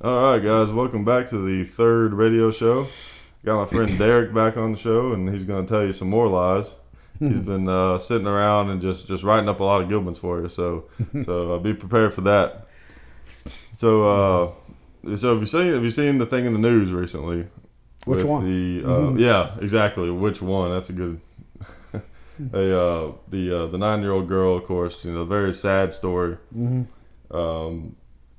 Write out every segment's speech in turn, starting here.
All right, guys, welcome back to the third radio show. Got my friend Derick back on the show, and he's going to tell you some more lies. He's been sitting around and just writing up a lot of good ones for you, so be prepared for that. So have you seen the thing in the news recently? Which one? Yeah, exactly. Which one? That's a good. The 9-year-old girl, of course, very sad story.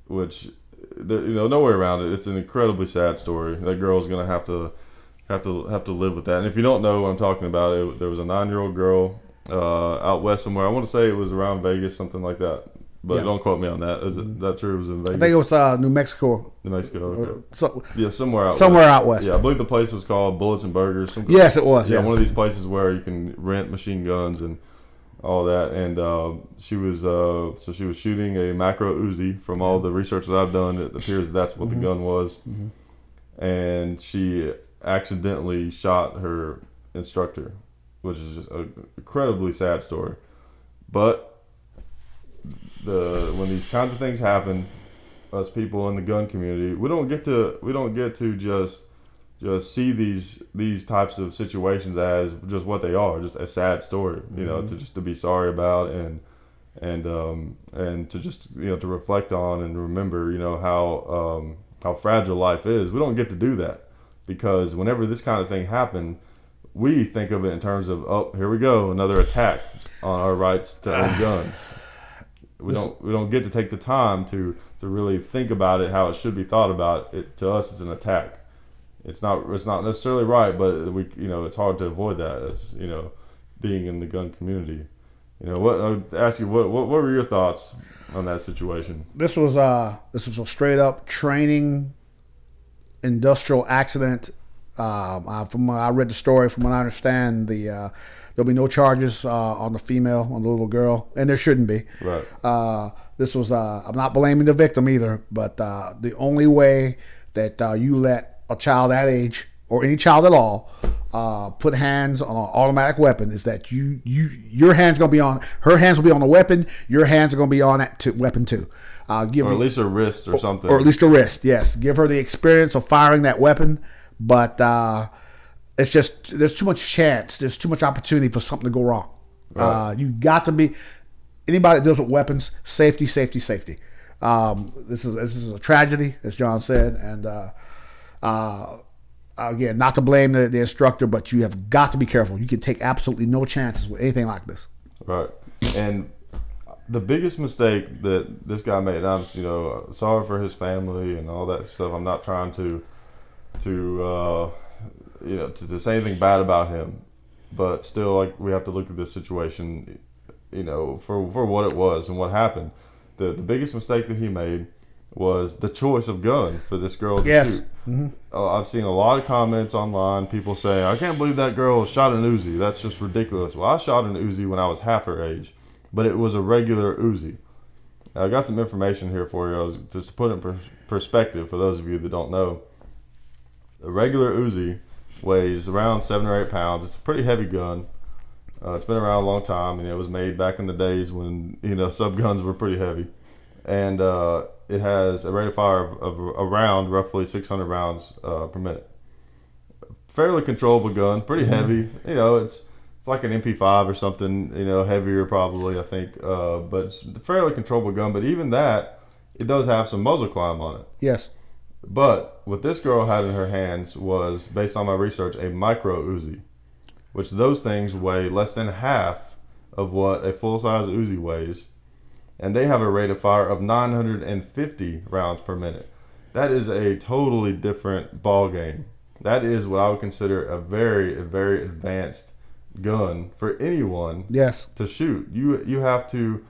Which no way around it. It's an incredibly sad story. That girl's gonna have to live with that. And if you don't know what I'm talking about, there was a 9-year-old girl out west somewhere. I want to say it was around Vegas, something like that. But Yeah. don't quote me on that. Is it that true? It was in I Vegas. think it was New Mexico. New Mexico. Okay. So, Yeah, somewhere out west. Yeah, I believe the place was called Bullets and Burgers. Yes, it was. Yeah, Yeah. one of these places where you can rent machine guns and all that. And she was shooting a macro Uzi. From all the research that I've done, it appears that's what the gun was. And she accidentally shot her instructor, which is just an incredibly sad story. But when these kinds of things happen, us people in the gun community, we don't get to just see these types of situations as just what they are, just a sad story, to be sorry about and to just to reflect on and remember how fragile life is. We don't get to do that because whenever this kind of thing happens, we think of it in terms of, oh, here we go, another attack on our rights to own guns. We don't get to take the time to really think about it how it should be thought about. It to us, it's an attack. It's not necessarily right, but it's hard to avoid that as being in the gun community. What I would ask you, what were your thoughts on that situation? This was a straight up training industrial accident. From when I read the story, from what I understand, there'll be no charges on the little girl, and there shouldn't be. Right. This was I'm not blaming the victim either, but the only way that you let a child that age or any child at all put hands on an automatic weapon is that your hands gonna be on her hands will be on the weapon, your hands are gonna be on that weapon too. Or at least a wrist or something. Or at least a wrist, yes. Give her the experience of firing that weapon. But it's just there's too much chance, there's too much opportunity for something to go wrong. Right. You got to be anybody that deals with weapons, safety. This is a tragedy, as John said, and again, not to blame the instructor, but you have got to be careful. You can take absolutely no chances with anything like this. Right. And the biggest mistake that this guy made, and I'm sorry for his family and all that stuff. I'm not trying to say anything bad about him, but still, like, we have to look at this situation, for what it was and what happened. The biggest mistake that he made was the choice of gun for this girl to shoot. Mm-hmm. I've seen a lot of comments online, people saying, I can't believe that girl shot an Uzi. That's just ridiculous. Well, I shot an Uzi when I was half her age, but it was a regular Uzi. I got some information here for you, just to put it in perspective for those of you that don't know. A regular Uzi weighs around 7 or 8 pounds. It's a pretty heavy gun. It's been around a long time, and it was made back in the days when sub guns were pretty heavy. And it has a rate of fire of around roughly 600 rounds per minute. Fairly controllable gun, pretty heavy. It's like an MP5 or something. Heavier probably, I think, but it's a fairly controllable gun. But even that, it does have some muzzle climb on it. Yes. But what this girl had in her hands was, based on my research, a micro Uzi, which those things weigh less than half of what a full-size Uzi weighs, and they have a rate of fire of 950 rounds per minute. That is a totally different ball game. That is what I would consider a very advanced gun for anyone to shoot. You have to.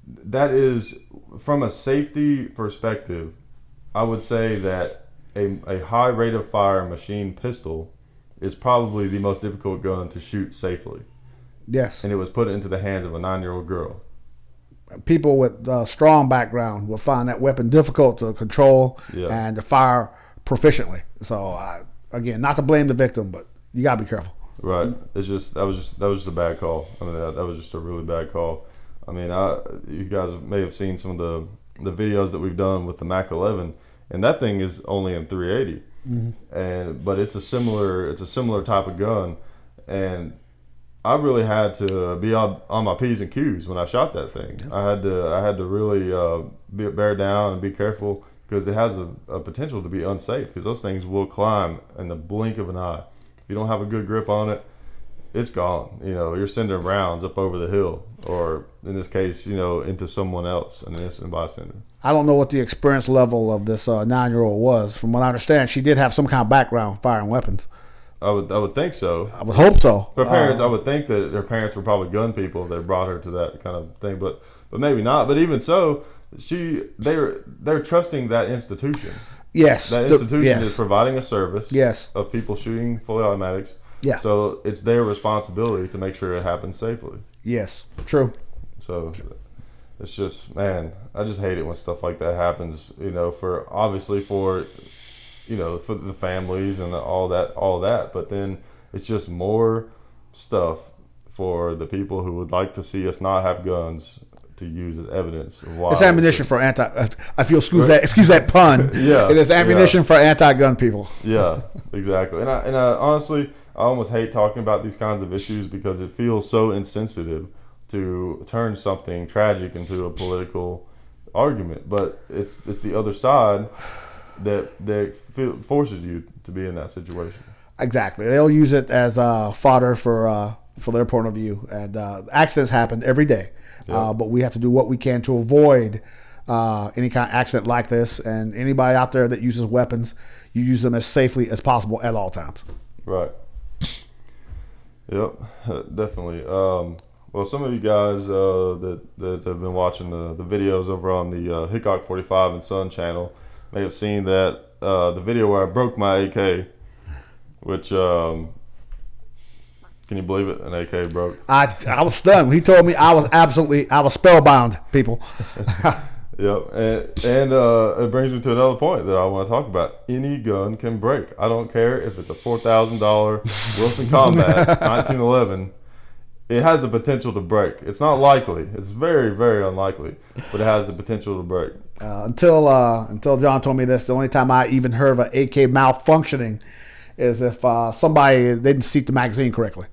That is, from a safety perspective, I would say that a high rate of fire machine pistol is probably the most difficult gun to shoot safely. Yes. And it was put into the hands of a 9-year-old girl. People with a strong background will find that weapon difficult to control and to fire proficiently. So, again, not to blame the victim, but you got to be careful. Right. It's just that was just a bad call. I mean, that was just a really bad call. I mean, you guys may have seen some of the videos that we've done with the Mac 11. and that thing is only in 380. But it's a similar type of gun, and I really had to be on my P's and Q's when I shot that thing. I had to really bear down and be careful, because it has a potential to be unsafe, because those things will climb in the blink of an eye. If you don't have a good grip on it, it's gone. You're sending rounds up over the hill, or in this case, into someone else, an innocent bystander. I don't know what the experience level of this 9-year-old was. From what I understand, she did have some kind of background firing weapons. I would think so. I would hope so. Her parents, I would think that her parents were probably gun people if they brought her to that kind of thing, but maybe not. But even so, they're trusting that institution. Yes, that institution is providing a service. Yes. Of people shooting fully automatics. Yeah. So it's their responsibility to make sure it happens safely. Yes, true. So it's just, man, I just hate it when stuff like that happens. For the families and all that. But then it's just more stuff for the people who would like to see us not have guns to use as evidence of why. It's ammunition for anti. If you'll excuse that pun. Yeah, it is ammunition for anti-gun people. Yeah, exactly. And I honestly, I almost hate talking about these kinds of issues, because it feels so insensitive to turn something tragic into a political argument. But it's the other side that forces you to be in that situation. Exactly. They'll use it as fodder for their point of view. And accidents happen every day. But we have to do what we can to avoid any kind of accident like this. And anybody out there that uses weapons, you use them as safely as possible at all times. Right. Yep, definitely. Well, some of you guys that have been watching the videos over on the Hickok 45 and Son channel may have seen that the video where I broke my AK, which can you believe it? An AK broke. I was stunned. He told me I was spellbound, people. Yep, and it brings me to another point that I want to talk about. Any gun can break. I don't care if it's a $4,000 Wilson Combat 1911. It has the potential to break. It's not likely. It's very, very unlikely, but it has the potential to break. Until John told me this, the only time I even heard of an AK malfunctioning is if somebody didn't seat the magazine correctly.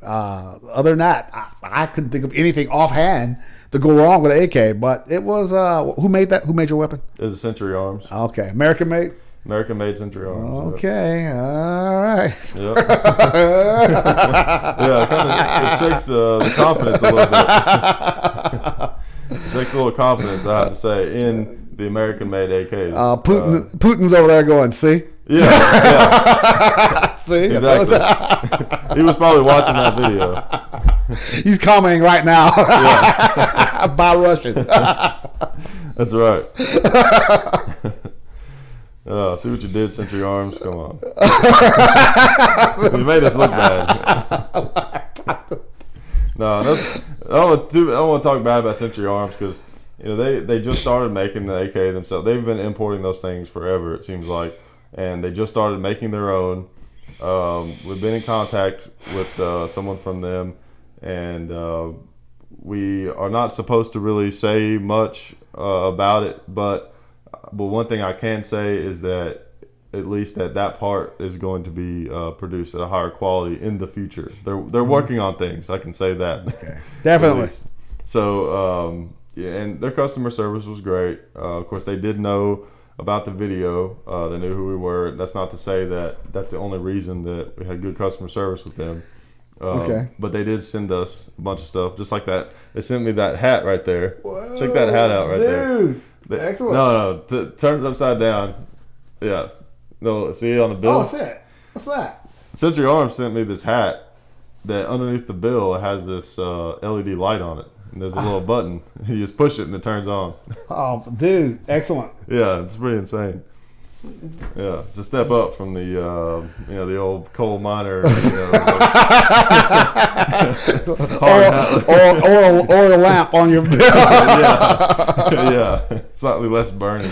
Other than that, I couldn't think of anything offhand to go wrong with an AK. But it was who made that? Who made your weapon? It was a Century Arms. Okay, American made. American made Century Arms. Okay, yep. All right. Yep. Yeah, it shakes the confidence a little bit. It takes a little confidence, I have to say, in the American made AKs. Putin's over there going, see? Yeah. See? Exactly. He was probably watching that video. He's commenting right now. Yeah. By Russian. That's right. See what you did, Century Arms? Come on. You made us look bad. No, I don't want to talk bad about Century Arms, because they just started making the AK themselves. They've been importing those things forever, it seems like, and they just started making their own. We've been in contact with someone from them, and we are not supposed to really say much about it, but one thing I can say is that at least that part is going to be produced at a higher quality in the future. They're working on things, I can say that. Okay, definitely. So and their customer service was great. Of course, they did know about the video. They knew who we were. That's not to say that that's the only reason that we had good customer service with them. Okay. But they did send us a bunch of stuff, just like that. They sent me that hat right there. Whoa, check that hat out right dude. there. Excellent. No, turn it upside down. Yeah. No, see on the bill? Oh, shit. What's that? Century Arms sent me this hat that underneath the bill has this LED light on it. And there's a little button. You just push it and it turns on. Oh, dude. Excellent. Yeah, it's pretty insane. Yeah, it's a step up from the the old coal miner, or a lamp on your bill. yeah, slightly less burning.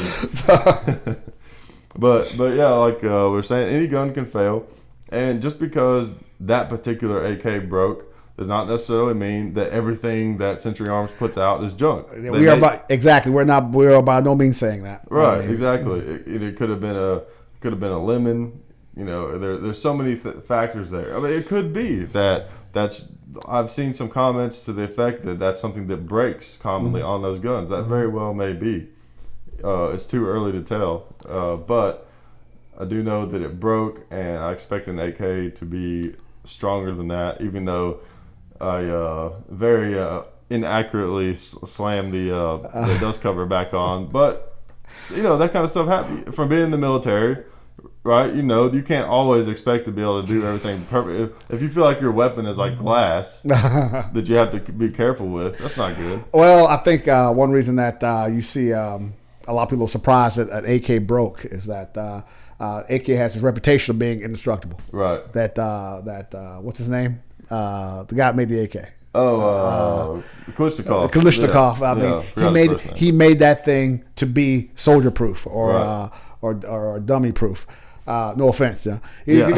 but yeah, like we're saying, any gun can fail, and just because that particular AK broke does not necessarily mean that everything that Century Arms puts out is junk. We're by no means saying that. Right, exactly. It could have been a lemon. You know, there's so many factors there. I mean, it could be that's. I've seen some comments to the effect that that's something that breaks commonly on those guns. That very well may be. It's too early to tell, but I do know that it broke, and I expect an AK to be stronger than that, even though I very inaccurately slammed the dust cover back on. But, you know, that kind of stuff happens. From being in the military, right, you know, you can't always expect to be able to do everything perfect. If you feel like your weapon is like glass that you have to be careful with, that's not good. Well, I think one reason that you see a lot of people are surprised that an AK broke is that AK has this reputation of being indestructible. Right. That what's his name? The guy that made the AK. Kalishnikov. Kalishnikov. I mean, he made that thing to be soldier proof or dummy proof. No offense, John. And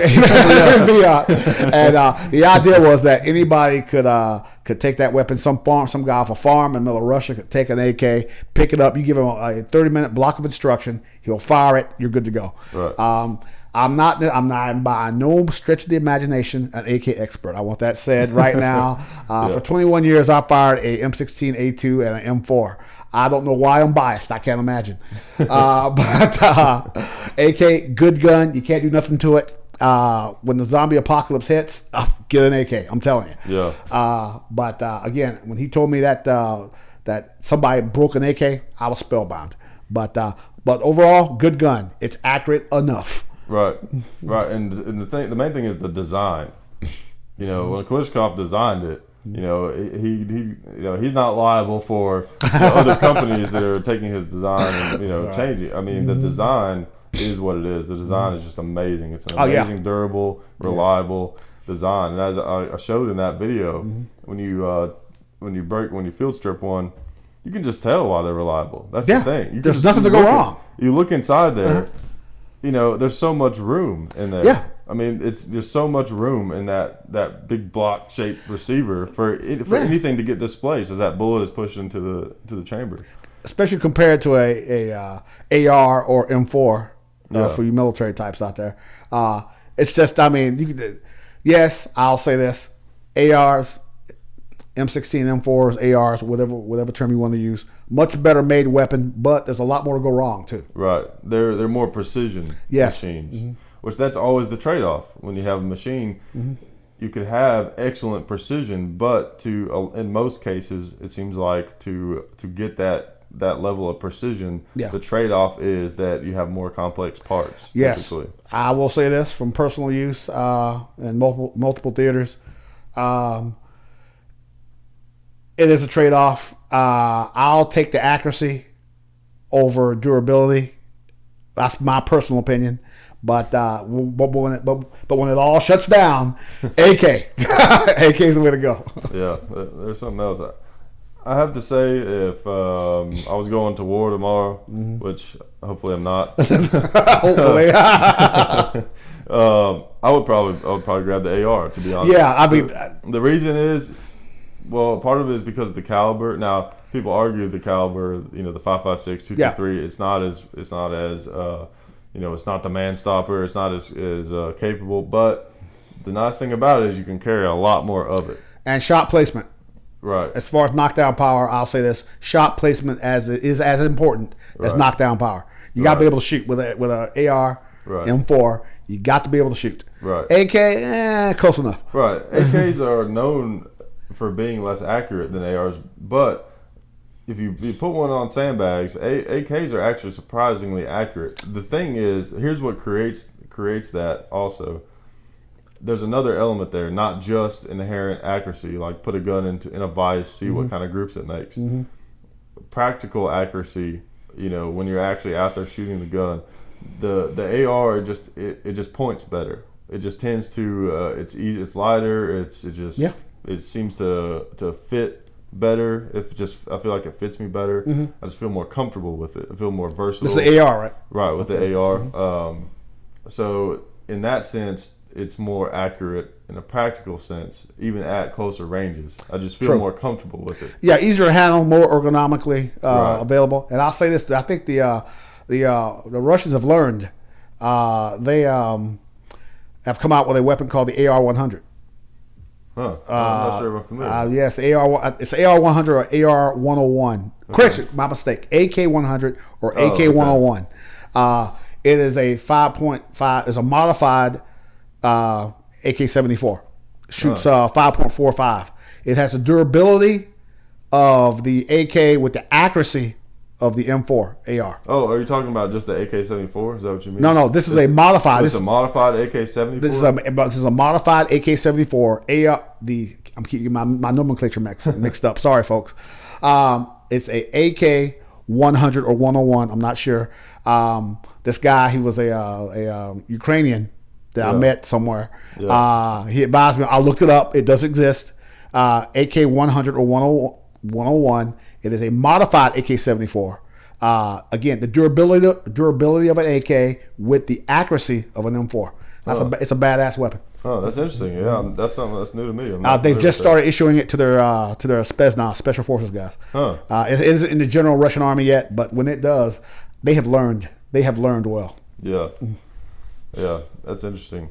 the idea was that anybody could take that weapon. Some guy off a farm in the middle of Russia could take an AK, pick it up. You give him a 30-minute block of instruction. He'll fire it. You're good to go. Right. I'm not by no stretch of the imagination an AK expert. I want that said right now. For 21 years, I fired a M16A2 and an M4. I don't know why I'm biased. I can't imagine. But AK, good gun. You can't do nothing to it. When the zombie apocalypse hits, get an AK. I'm telling you. Yeah. But again, when he told me that that somebody broke an AK, I was spellbound. But overall, good gun. It's accurate enough. Right. And the main thing is the design. You know, when Kalishnikov designed it, you know, he's not liable for other companies that are taking his design and changing. I mean, the design is what it is. The design is just amazing. It's an amazing, durable, reliable design. And as I showed in that video, when you field strip one, you can just tell why they're reliable. That's the thing. There's nothing to go wrong. You look inside there. You know, there's so much room in there. Yeah. I mean, there's so much room in that big block-shaped receiver for anything to get displaced as that bullet is pushed into the chamber. Especially compared to a AR or M4 for you military types out there. It's just, I mean, yes, I'll say this: ARs, M16, M4s, ARs, whatever term you want to use. Much better made weapon, but there's a lot more to go wrong too. Right, they're more precision machines, which that's always the trade-off. When you have a machine, you could have excellent precision, but in most cases, it seems like to get that level of precision, the trade-off is that you have more complex parts. Yes, typically. I will say this from personal use in multiple theaters. It is a trade-off. I'll take the accuracy over durability. That's my personal opinion. But when it all shuts down, AK is the way to go. Yeah, there's something else. I have to say, if I was going to war tomorrow, which hopefully I'm not. Hopefully. I would probably grab the AR, to be honest. Yeah, I mean, the reason is, well, part of it is because of the caliber. Now, people argue the caliber, you know, the 5.56, 223. It's not as it's not the man stopper. It's not as capable. But the nice thing about it is you can carry a lot more of it. And shot placement. Right. As far as knockdown power, I'll say this: shot placement is as important as knockdown power. You got to be able to shoot with a AR, M4. You got to be able to shoot. Right. AK, close enough. Right. AKs are known for being less accurate than ARs, but if you put one on sandbags, AKs are actually surprisingly accurate. The thing is, here's what creates that also. There's another element there, not just inherent accuracy, like put a gun in a vise, see what kind of groups it makes. Practical accuracy, you know, when you're actually out there shooting the gun, the AR it just points better. It just tends to it's lighter. It seems to fit better. I feel like it fits me better. I just feel more comfortable with it. I feel more versatile. This is the AR, right? Right, with the AR. So in that sense, it's more accurate in a practical sense, even at closer ranges. I just feel True. more comfortable with it. Yeah, easier to handle, more ergonomically Right. available. And I'll say this: I think the Russians have learned. They have come out with a weapon called the AR-100. Huh. I'm not sure if I'm familiar. Yes, it's AR-100 or AR-101. Correction, my mistake. AK-100 or AK-101. It is a 5.5. It's a modified AK-74. Shoots 5.45. It has the durability of the AK with the accuracy of the M4 AR. Oh, are you talking about just the AK-74? Is that what you mean? No, this is a modified. It's a modified AK-74? This is a modified AK-74 AR. I'm keeping my nomenclature mixed up. Sorry, folks. It's a AK-100 or 101. I'm not sure. This guy, he was a Ukrainian that I met somewhere. Yeah. He advised me. I looked it up. It does exist. AK-100 or 101. It is a modified AK-74. Again, the durability of an AK with the accuracy of an M4. It's a badass weapon. Oh, that's interesting. Yeah, that's something that's new to me. They've just started issuing it to their Spetsnaz, Special Forces guys. Huh. It isn't in the general Russian army yet, but when it does, they have learned. They have learned well. Yeah, yeah, that's interesting.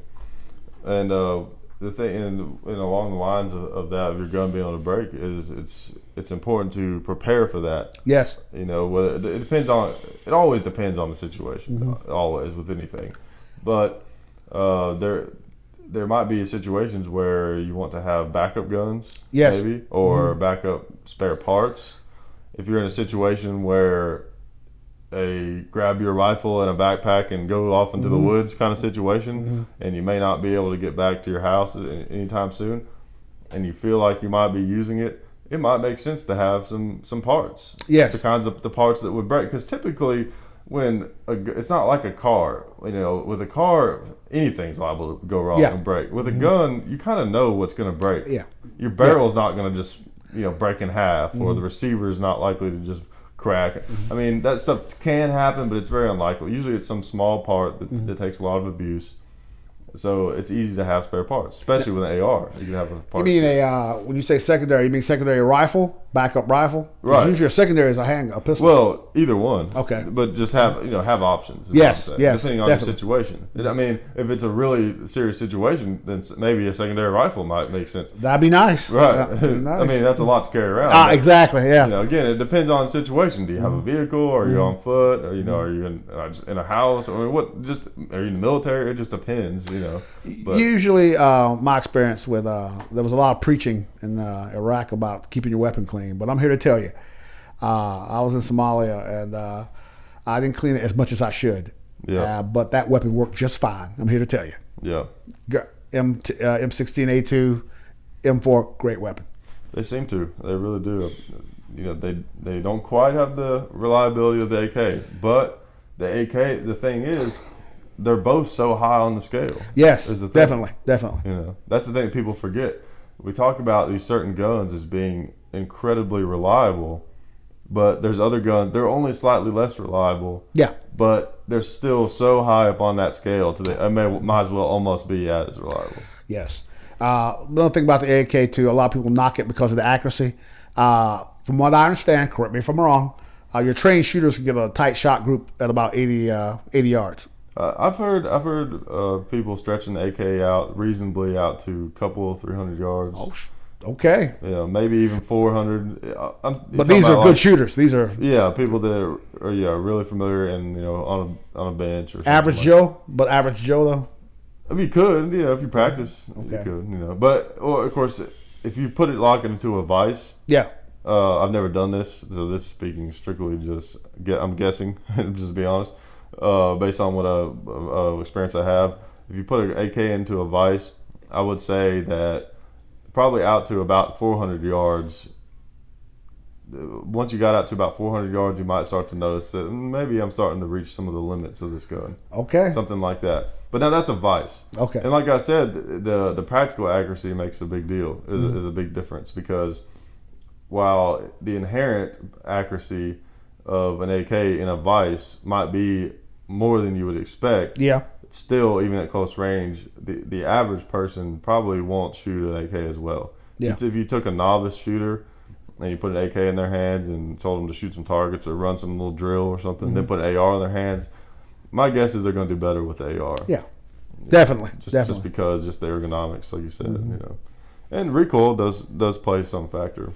And the thing, and along the lines of that, of your gun being able to break, is it's important to prepare for that. Yes. It depends on. It always depends on the situation. Always with anything, but there might be situations where you want to have backup guns, yes, maybe, or backup spare parts. If you're in a situation where grab your rifle and a backpack and go off into the woods kind of situation, and you may not be able to get back to your house anytime soon, and you feel like you might be using it, it might make sense to have some parts. Yes. The parts that would break, because typically it's not like a car. With a car, anything's liable to go wrong and break. With a gun, you kind of know what's going to break. Yeah. Your barrel's not going to just break in half, or the receiver's not likely to just crack. I mean, that stuff can happen, but it's very unlikely. Usually it's some small part that takes a lot of abuse. So it's easy to have spare parts, especially with an AR. You can have a part. You mean when you say secondary, you mean secondary rifle, backup rifle? Right. Usually a secondary is a pistol. Well, either one. Okay. But just have options. Yes. Depending on definitely. your situation. I mean, if it's a really serious situation, then maybe a secondary rifle might make sense. That'd be nice. Right. That'd be nice. I mean, that's a lot to carry around. Exactly. Yeah. Again, it depends on the situation. Do you have a vehicle, or are you on foot, or are you in a house, or what? Just are you in the military? It just depends. But usually, my experience with there was a lot of preaching in Iraq about keeping your weapon clean, but I'm here to tell you, I was in Somalia and I didn't clean it as much as I should. Yeah. But that weapon worked just fine. I'm here to tell you. Yeah. M16A2, M4, great weapon. They seem to. They really do. They don't quite have the reliability of the AK, but the AK. The thing is, they're both so high on the scale. Yes, definitely. That's the thing that people forget. We talk about these certain guns as being incredibly reliable, but there's other guns, they're only slightly less reliable. Yeah. But they're still so high up on that scale might as well almost be as reliable. Yes. Another thing about the AK too, a lot of people knock it because of the accuracy. From what I understand, correct me if I'm wrong, your trained shooters can get a tight shot group at about 80 yards. I've heard people stretching the AK out reasonably out to a couple 300 yards. Oh, okay. Maybe even 400. But these are good shooters. These are people that are really familiar and on a bench or something. Average Joe, but average Joe though. I mean, you could, if you practice, okay. You could, but of course, if you put it locked into a vise. Yeah. I've never done this, so this is speaking strictly I'm guessing, just to be honest. Based on what experience I have, if you put an AK into a vise, I would say that probably out to about 400 yards. Once you got out to about 400 yards, you might start to notice that maybe I'm starting to reach some of the limits of this gun. Okay. Something like that. But now that's a vise. Okay. And like I said, the practical accuracy makes a big deal. Is a big difference, because while the inherent accuracy of an AK in a vise might be more than you would expect. Yeah. still, even at close range, the average person probably won't shoot an AK as well. Yeah. If you took a novice shooter and you put an AK in their hands and told them to shoot some targets or run some little drill or something, then put an AR in their hands, my guess is they're going to do better with the AR. Yeah, definitely. Just because the ergonomics, like you said, and recoil does play some factor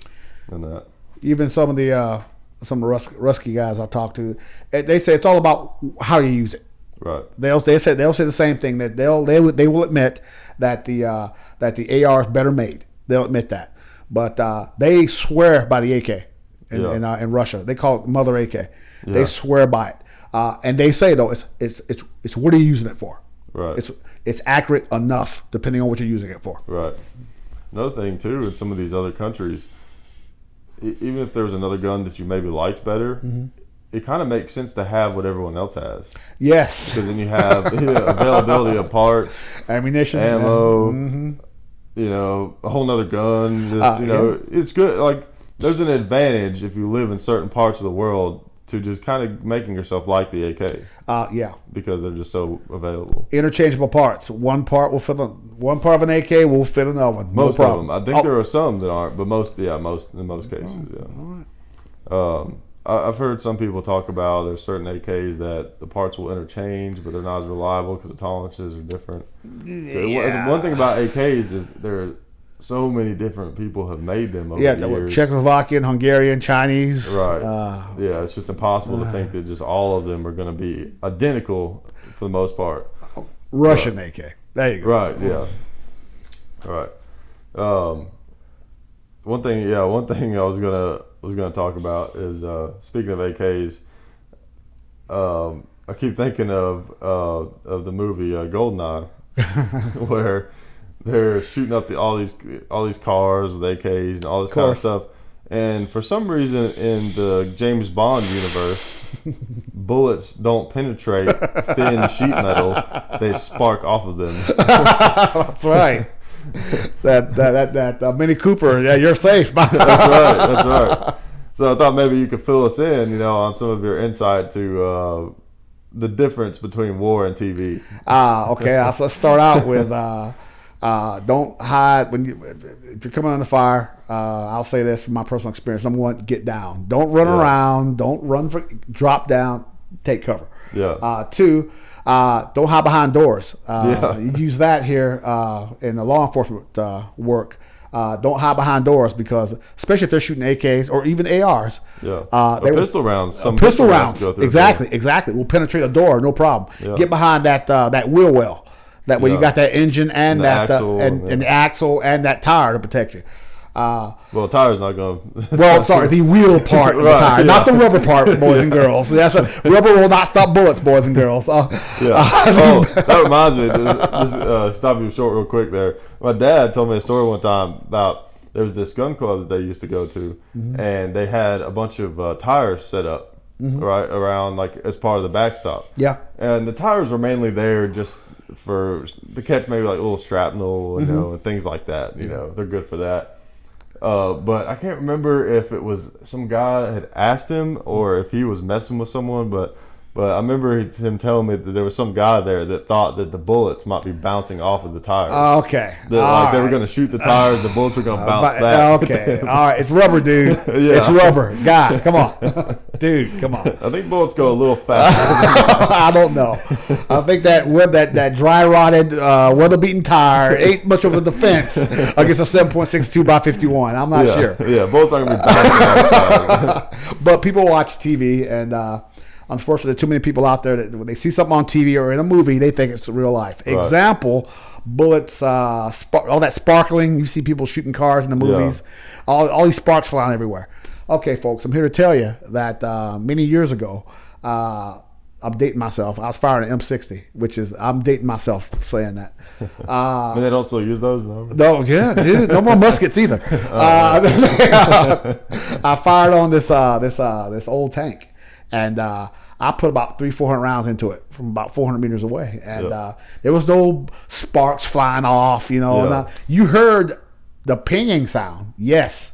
in that. Even some of the Rusky guys I talk to, they say it's all about how you use it. Right. They'll say the same thing, that they will admit that the AR is better made. They'll admit that, but they swear by the AK in Russia. They call it Mother AK. Yeah. They swear by it, and they say though it's what are you using it for? Right. It's accurate enough depending on what you're using it for. Right. Another thing too, in some of these other countries, even if there was another gun that you maybe liked better, it kind of makes sense to have what everyone else has. Yes. Because then you have availability of parts, ammunition, ammo, a whole nother gun. It's good. Like, there's an advantage if you live in certain parts of the world to just kind of making yourself like the AK. Because they're just so available. Interchangeable parts. One part of an AK will fit another one. Most of them. I think there are some that aren't, but in most cases, All right. I've heard some people talk about there's certain AKs that the parts will interchange, but they're not as reliable because the tolerances are different. Yeah. One thing about AKs is there are so many different people have made them over the years. Czechoslovakian, Hungarian, Chinese. Right. It's just impossible to think that just all of them are going to be identical for the most part. Russian AK. There you go. Right. Yeah. Right. One thing I was gonna talk about is speaking of AKs. I keep thinking of the movie Goldeneye, where they're shooting up all these cars with AKs and all this kind of stuff. And for some reason, in the James Bond universe, bullets don't penetrate thin sheet metal; they spark off of them. That's right. that Mini Cooper, you're safe. That's right. So I thought maybe you could fill us in, on some of your insight to the difference between war and TV. Okay. Let's start out with don't hide if you're coming under fire. I'll say this from my personal experience. Number one, get down. Don't run around. Don't run drop down. Take cover. Yeah. Two, don't hide behind doors. You use that here in the law enforcement work. Don't hide behind doors because, especially if they're shooting AKs or even ARs. Yeah. Pistol rounds. Some pistol rounds. Exactly. Will penetrate a door, no problem. Yeah. Get behind that wheel well. That way you got that engine and that and the axle and that tire to protect you. Well, the tire's not going. The wheel part of the tire, not the rubber part, boys and girls. That's right. Rubber will not stop bullets, boys and girls. That reminds me. Just stop you short real quick there. My dad told me a story one time about there was this gun club that they used to go to, and they had a bunch of tires set up right around, like, as part of the backstop. Yeah. And the tires were mainly there just to catch maybe like little shrapnel, and things like that. They're good for that. But I can't remember if it was some guy had asked him or if he was messing with someone, but I remember him telling me that there was some guy there that thought that the bullets might be bouncing off of the tires. Okay. That they were going to shoot the tires, the bullets were going to bounce back. Okay. All right. It's rubber, dude. It's rubber. God, come on. Dude, come on. I think bullets go a little faster. I don't know. I think that dry rotted, weather beaten tire ain't much of a defense against a 7.62 by 51. I'm not sure. Yeah, bullets aren't going to be bouncing off the tires. But people watch TV and. Unfortunately, there are too many people out there that when they see something on TV or in a movie, they think it's real life. Right. Example, bullets, all that sparkling. You see people shooting cars in the movies. Yeah. All these sparks flying everywhere. Okay, folks, I'm here to tell you that many years ago, I'm dating myself. I was firing an M60, which is, I'm dating myself saying that. And they don't still use those? No, yeah, dude. No more muskets either. I fired on this old tank. And I put about 300-400 rounds into it from about 400 meters away. And there was no sparks flying off, And, you heard the pinging sound, yes,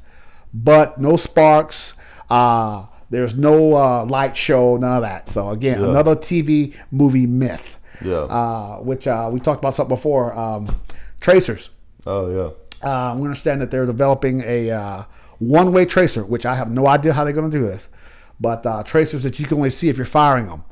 but no sparks. There's no light show, none of that. So, again, another TV movie myth. Yeah. Which we talked about something before. Tracers. Oh yeah. We understand that they're developing a one-way tracer, which I have no idea how they're going to do this, but tracers that you can only see if you're firing them.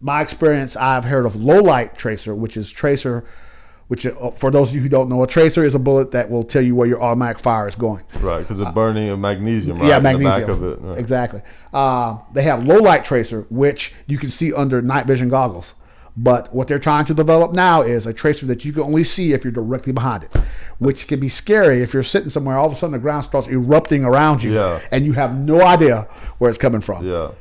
My experience, I've heard of low-light tracer, which for those of you who don't know, a tracer is a bullet that will tell you where your automatic fire is going. Right, because it's burning of magnesium, right? Yeah, in magnesium. the back of it. Right. Exactly. They have low-light tracer, which you can see under night vision goggles. But what they're trying to develop now is a tracer that you can only see if you're directly behind it, which can be scary if you're sitting somewhere, all of a sudden the ground starts erupting around you, and you have no idea where it's coming from. Yeah.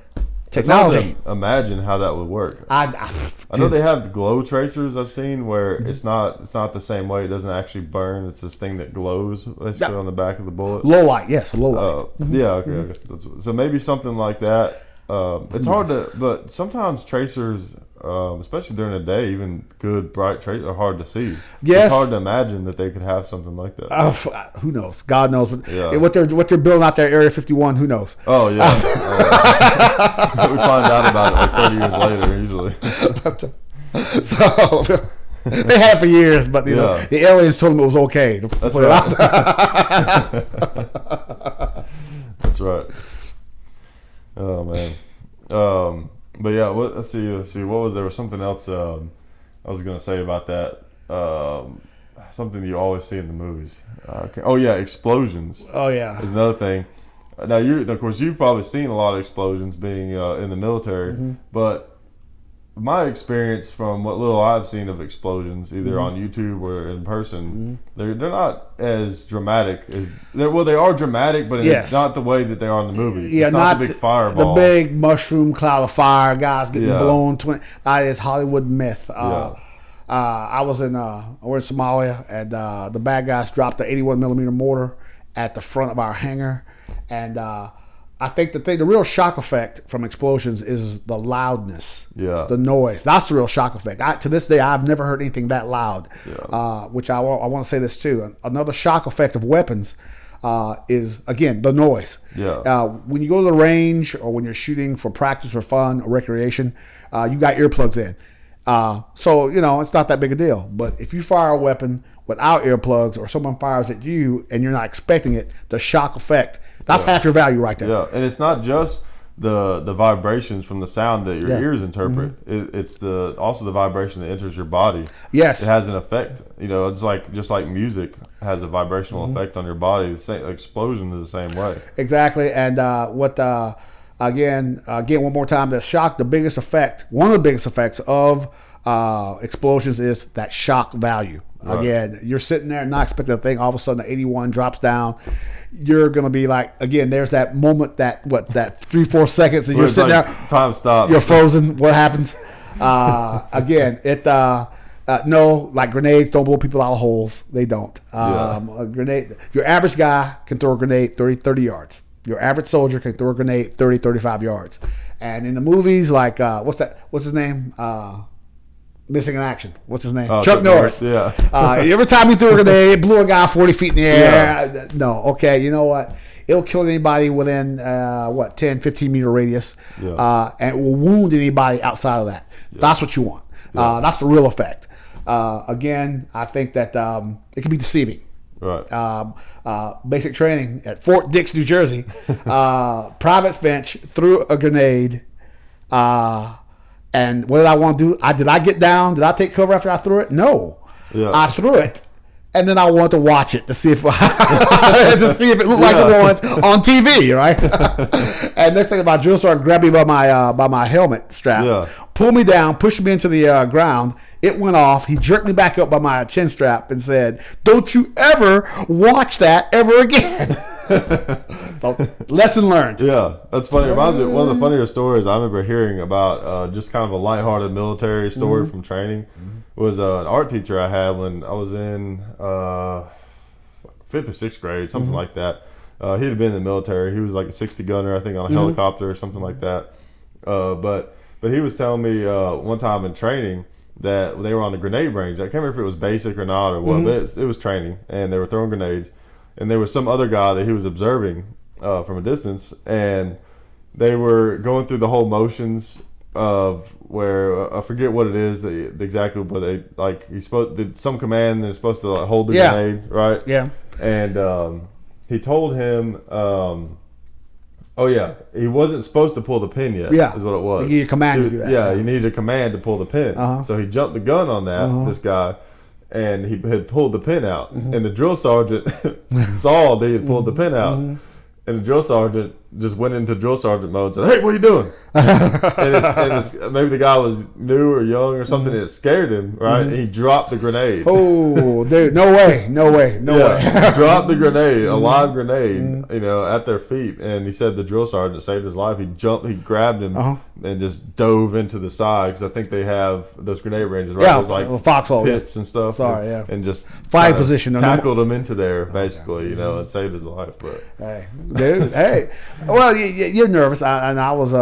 Technology. It's hard to imagine how that would work. I know they have glow tracers I've seen where it's not the same way. It doesn't actually burn. It's this thing that glows basically on the back of the bullet. Low light, yes, low light. Yeah, okay. I guess so maybe something like that. It's hard to, but sometimes tracers, especially during the day, even good bright tracers are hard to see. Yes. It's hard to imagine that they could have something like that. Who knows? God knows what they're building out there, Area 51. Who knows? Oh yeah. We find out about it like 30 years later usually. So they had it for years, but you know the aliens told them it was okay to That's put right. it out there. That's right. Oh man. But yeah, let's see. What was there was something else I was gonna say about that. Something you always see in the movies. Oh yeah, explosions. Oh yeah, is another thing. Now of course, you've probably seen a lot of explosions being in the military, but my experience from what little I've seen of explosions, either on YouTube or in person, they're not as dramatic as they are dramatic, but it's not the way that they are in the movies. Yeah, it's not the big fireball, the big mushroom cloud of fire, guys getting blown. That is Hollywood myth. I was we're in Somalia, and the bad guys dropped the 81 millimeter mortar at the front of our hangar, and I think the real shock effect from explosions is the loudness, the noise. That's the real shock effect. To this day, I've never heard anything that loud. Which I want to say this too. Another shock effect of weapons is, again, the noise. When you go to the range or when you're shooting for practice or fun or recreation, you got earplugs in. So, it's not that big a deal. But if you fire a weapon without earplugs or someone fires at you and you're not expecting it, the shock effect, that's half your value right there. Yeah, and it's not just the vibrations from the sound that your ears interpret. It's also the vibration that enters your body. Yes. It has an effect. It's just like music has a vibrational effect on your body. The same explosion is the same way. Exactly. And again, one more time, one of the biggest effects of explosions is that shock value. Right. Again, you're sitting there not expecting a thing. All of a sudden, the 81 drops down. You're gonna be like, again, there's that moment that 3-4 seconds, and you're sitting there. Time stops. You're frozen. What happens? Again, no, like grenades don't blow people out of holes. They don't. A grenade. Your average guy can throw a grenade 30 yards. Your average soldier can throw a grenade 35 yards. And in the movies, like what's his name? Missing in Action. What's his name? Chuck Norris. Yeah. Every time he threw a grenade, it blew a guy 40 feet in the air. No. Okay. You know what? It'll kill anybody within 10, 15 meter radius, and it will wound anybody outside of that. That's what you want. That's the real effect. Again, I think that it can be deceiving. Right. Basic training at Fort Dix, New Jersey. Private Finch threw a grenade. And what did I want to do? Did I get down? Did I take cover after I threw it? No. I threw it, and then I wanted to watch it to see if it looked like the ones on TV, right? And next thing, my drill sergeant grabbed me by my helmet strap, pulled me down, pushed me into the ground. It went off. He jerked me back up by my chin strap and said, "Don't you ever watch that ever again." So, lesson learned. Yeah, that's funny. It reminds me of one of the funnier stories I remember hearing about, just kind of a lighthearted military story from training. Was an art teacher I had when I was in 5th or 6th grade, something like that. He had been in the military. He was like a 60 gunner, I think, on a helicopter or something like that. But he was telling me one time in training that they were on the grenade range. I can't remember if it was basic or not or what, but it was training, and they were throwing grenades. And there was some other guy that he was observing from a distance, and they were going through the whole motions of where I forget what it is exactly, but they like he's supposed did some command and they're supposed to like, hold the grenade, right? Yeah. And he told him, oh yeah, he wasn't supposed to pull the pin yet. Yeah, is what it was. You need a command to do that. Yeah, he neneeded a command to pull the pin. So he jumped the gun on that. This guy. And he had pulled the pin out, and the drill sergeant saw they had pulled the pin out, and the drill sergeant just went into drill sergeant mode and said, "Hey, what are you doing?" and maybe the guy was new or young or something, and it scared him, right? And he dropped the grenade. Oh, dude, no way. He dropped the grenade, a live grenade, at their feet, and he said the drill sergeant saved his life. He grabbed him, and just dove into the side because I think they have those grenade ranges, right? Yeah, There's like foxhole pits and stuff. Sorry, and just fight position, tackled him into there, basically, and saved his life. But hey, dude, hey, well, you're nervous, and I was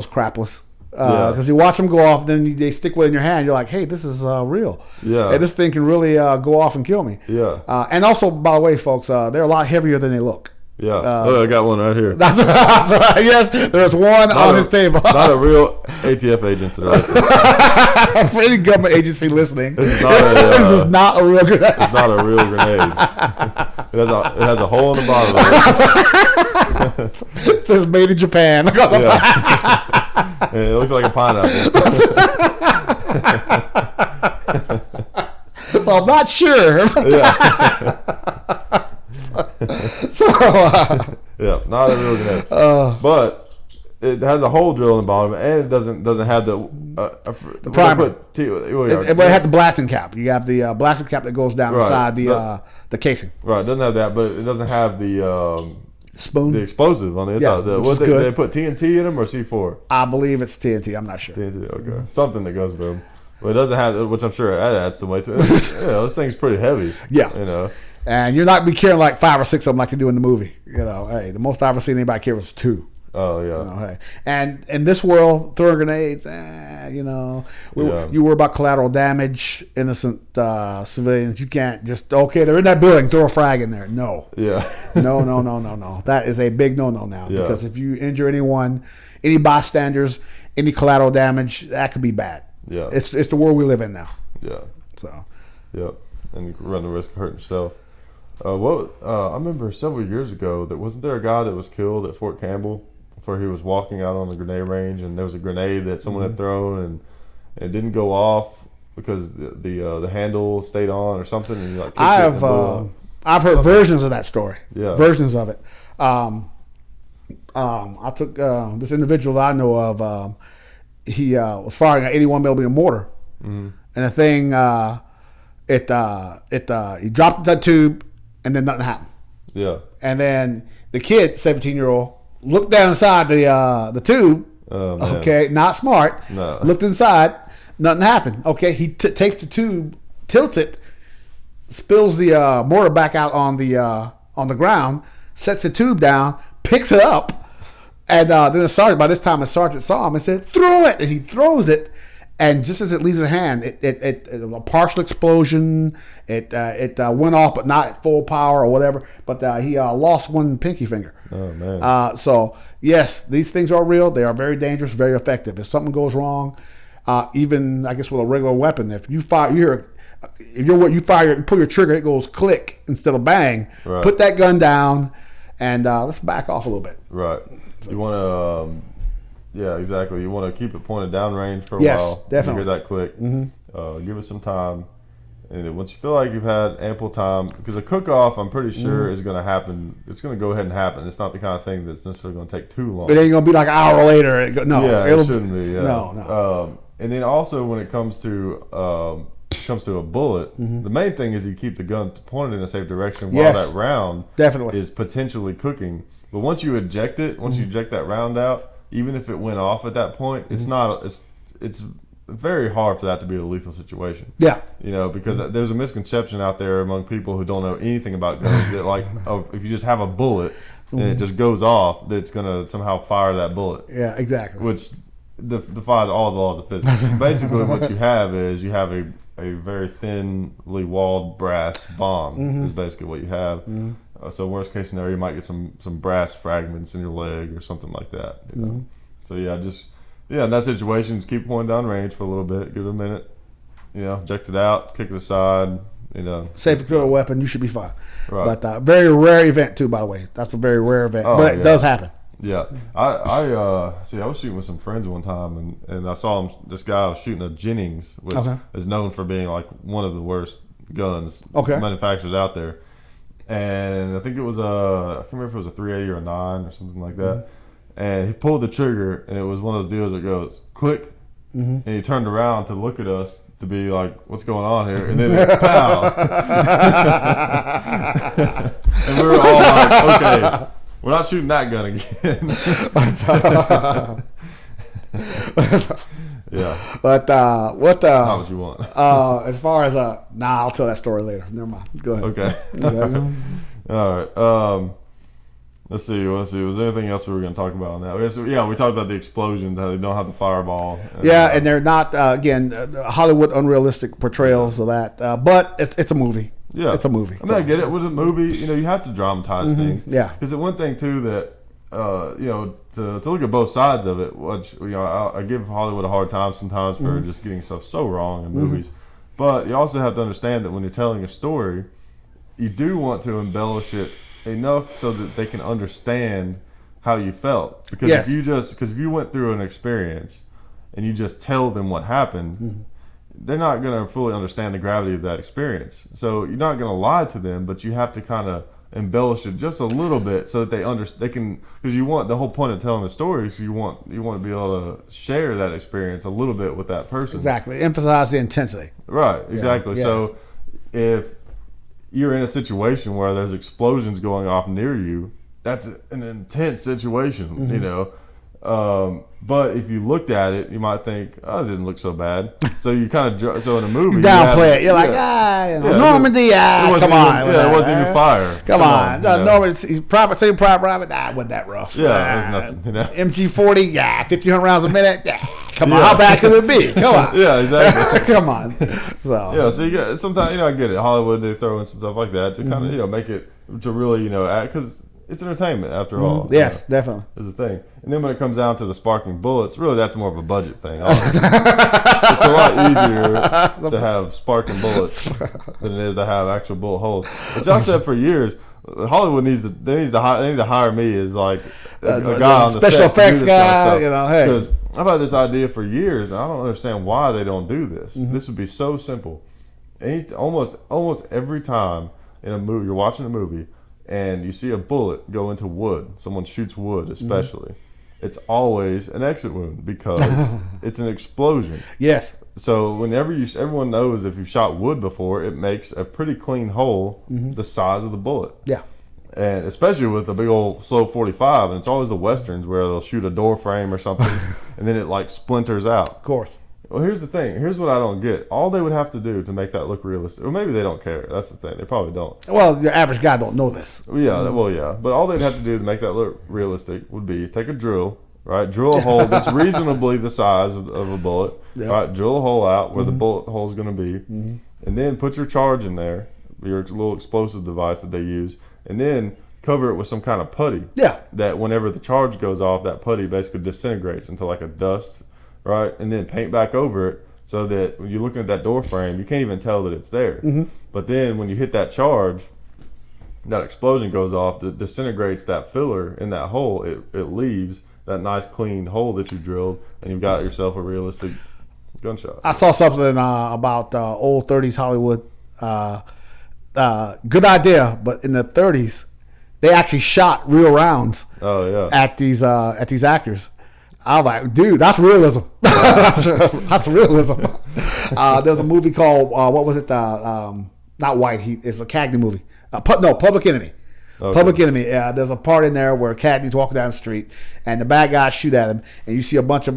crapless. Because you watch them go off, then they stick one in your hand. You're like, hey, this is real. Yeah. Hey, this thing can really go off and kill me. Yeah. And also, by the way, folks, they're a lot heavier than they look. Yeah. I got one right here. That's right. Yes, there's one on his table. Not a real ATF agency. Right. For any government agency listening, this is not a real grenade. It's not a real grenade. It has a hole in the bottom of it. It says made in Japan. Yeah. And it looks like a pineapple. Well, I'm not sure. Yeah. Yeah, not a real grenade. But it has a hole drill in the bottom, and it doesn't have the primer. It had the blasting cap. You have the blasting cap that goes down inside the casing. Right, it doesn't have that, but it doesn't have the spoon, the explosive on the inside. Yeah, they put TNT in them or C4? I believe it's TNT. I'm not sure. TNT, okay, something that goes boom. But it doesn't have, which I'm sure that adds some weight to it. This thing's pretty heavy. Yeah, and you're not gonna be carrying like 5 or 6 of them like they do in the movie. Hey, the most I've ever seen anybody carry was 2. Oh yeah. Hey. And in this world, throwing grenades, you worry about collateral damage, innocent civilians. You can't just they're in that building, throw a frag in there. No. Yeah. No. That is a big no now because if you injure anyone, any bystanders, any collateral damage, that could be bad. Yeah. It's the world we live in now. Yeah. So. Yep. And you run the risk of hurting yourself. I remember several years ago wasn't there a guy that was killed at Fort Campbell where he was walking out on the grenade range and there was a grenade that someone had thrown and it didn't go off because the handle stayed on or something, and you like I've heard versions of that story. Yeah. Versions of it. I took this individual that I know of. He was firing an 81 millimeter mortar, and the thing he dropped that tube, and then nothing happened. Yeah. And then the kid, 17-year-old, looked down inside the tube. Oh, man. Okay, not smart. No. Looked inside, nothing happened. Okay, he takes the tube, tilts it, spills the mortar back out on the ground, sets the tube down, picks it up, and then the sergeant. By this time, the sergeant saw him and said, "Throw it!" And he throws it, and just as it leaves his hand, it a partial explosion. It went off, but not at full power or whatever. But he lost one pinky finger. Oh man. So yes, these things are real. They are very dangerous, very effective. If something goes wrong, even I guess with a regular weapon, if you fire, you pull your trigger, it goes click instead of bang. Right. Put that gun down, and let's back off a little bit. Right. You want to. Yeah, exactly. You want to keep it pointed downrange for a while. Yes, definitely. You hear that click. Give it some time. And once you feel like you've had ample time, because a cook-off, I'm pretty sure, is going to happen. It's going to go ahead and happen. It's not the kind of thing that's necessarily going to take too long. It ain't going to be like an hour later. It shouldn't be. Yeah. No. And then also when it comes to a bullet, the main thing is you keep the gun pointed in a safe direction while that round definitely is potentially cooking. But once you eject it, you eject that round out, even if it went off at that point, it's very hard for that to be a lethal situation. Yeah. Because there's a misconception out there among people who don't know anything about guns that if you just have a bullet and it just goes off, that it's going to somehow fire that bullet. Yeah, exactly. Which defies all the laws of physics. Basically what you have is a very thinly walled brass bomb is basically what you have. So worst case scenario, you might get some brass fragments in your leg or something like that. So yeah, just Yeah, in that situation, just keep pointing down range for a little bit, give it a minute, eject it out, kick it aside, Safe and secure weapon, you should be fine. Right. But very rare event too, by the way. That's a very rare event, but it does happen. Yeah, I was shooting with some friends one time, and I saw this guy was shooting a Jennings, which is known for being like one of the worst guns manufacturers out there. And I think it was I can't remember if it was a 380 or a 9 or something like that. And he pulled the trigger, and it was one of those deals that goes click, and he turned around to look at us to be like, "What's going on here?" And then pow, and we were all like, "Okay, we're not shooting that gun again." Yeah. But not what you want. As far as I'll tell that story later. Never mind. Go ahead. Okay. All right. Let's see. Was there anything else we were going to talk about on that? We talked about the explosions, how they don't have the fireball. And they're not Hollywood unrealistic portrayals of that. But it's a movie. Yeah, it's a movie. I get it. With a movie, you have to dramatize things. Yeah. Because the one thing too that to look at both sides of it, which I give Hollywood a hard time sometimes for just getting stuff so wrong in movies. But you also have to understand that when you're telling a story, you do want to embellish it enough so that they can understand how you felt. Because if you went through an experience and you just tell them what happened, they're not going to fully understand the gravity of that experience. So you're not going to lie to them, but you have to kind of embellish it just a little bit so that they can, because you want, the whole point of telling the story is you want to be able to share that experience a little bit with that person. Exactly. Emphasize the intensity. Right. Exactly. Yeah. So if you're in a situation where there's explosions going off near you, that's an intense situation, but if you looked at it, you might think, "Oh, it didn't look so bad." So you kind of in a movie, you downplay it. You're like, Normandy, come on. It wasn't even fire. Come on. Normandy, Saving Private Ryan, it wasn't that rough. Yeah, it was nothing. MG40, 1,500 rounds a minute. Come on, how bad could it be? Come on. Yeah, exactly. Come on. So you get sometimes I get it. Hollywood, they throw in some stuff like that to kind of make it to really act, because it's entertainment after all. Yes, definitely. Is the thing. And then when it comes down to the sparking bullets, really that's more of a budget thing. It's a lot easier to have sparking bullets than it is to have actual bullet holes. Which I've said for years, Hollywood needs to hire me as like a guy on the special set effects guy. Because I've had this idea for years, and I don't understand why they don't do this. This would be so simple. Almost every time in a movie, you're watching a movie, and you see a bullet go into wood, someone shoots wood especially, it's always an exit wound because it's an explosion. Yes. So whenever everyone knows if you've shot wood before, it makes a pretty clean hole the size of the bullet. Yeah. And especially with a big old slow 45, and it's always the westerns where they'll shoot a door frame or something, and then it like splinters out. Of course. Well, here's the thing. Here's what I don't get. All they would have to do to make that look realistic, or maybe they don't care. That's the thing. They probably don't. Well, your average guy don't know this. Yeah, But all they'd have to do to make that look realistic would be take a drill, right? Drill a hole that's reasonably the size of a bullet, right? Drill a hole out where the bullet hole is going to be, and then put your charge in there, your little explosive device that they use, and then cover it with some kind of putty. Yeah. That whenever the charge goes off, that putty basically disintegrates into like a dust. Right, and then paint back over it so that when you're looking at that door frame, you can't even tell that it's there. But then when you hit that charge, that explosion goes off, that disintegrates that filler in that hole. It leaves that nice clean hole that you drilled, and you've got yourself a realistic gunshot. I saw something about old 30s Hollywood. Good idea, but in the 30s, they actually shot real rounds. Oh yeah. At these actors. I was like, dude, that's realism. That's realism. There's a movie called, what was it? Not White Heat. It's a Cagney movie. Public Enemy. Okay. Public Enemy. There's a part in there where Cagney's walking down the street, and the bad guys shoot at him, and you see a bunch of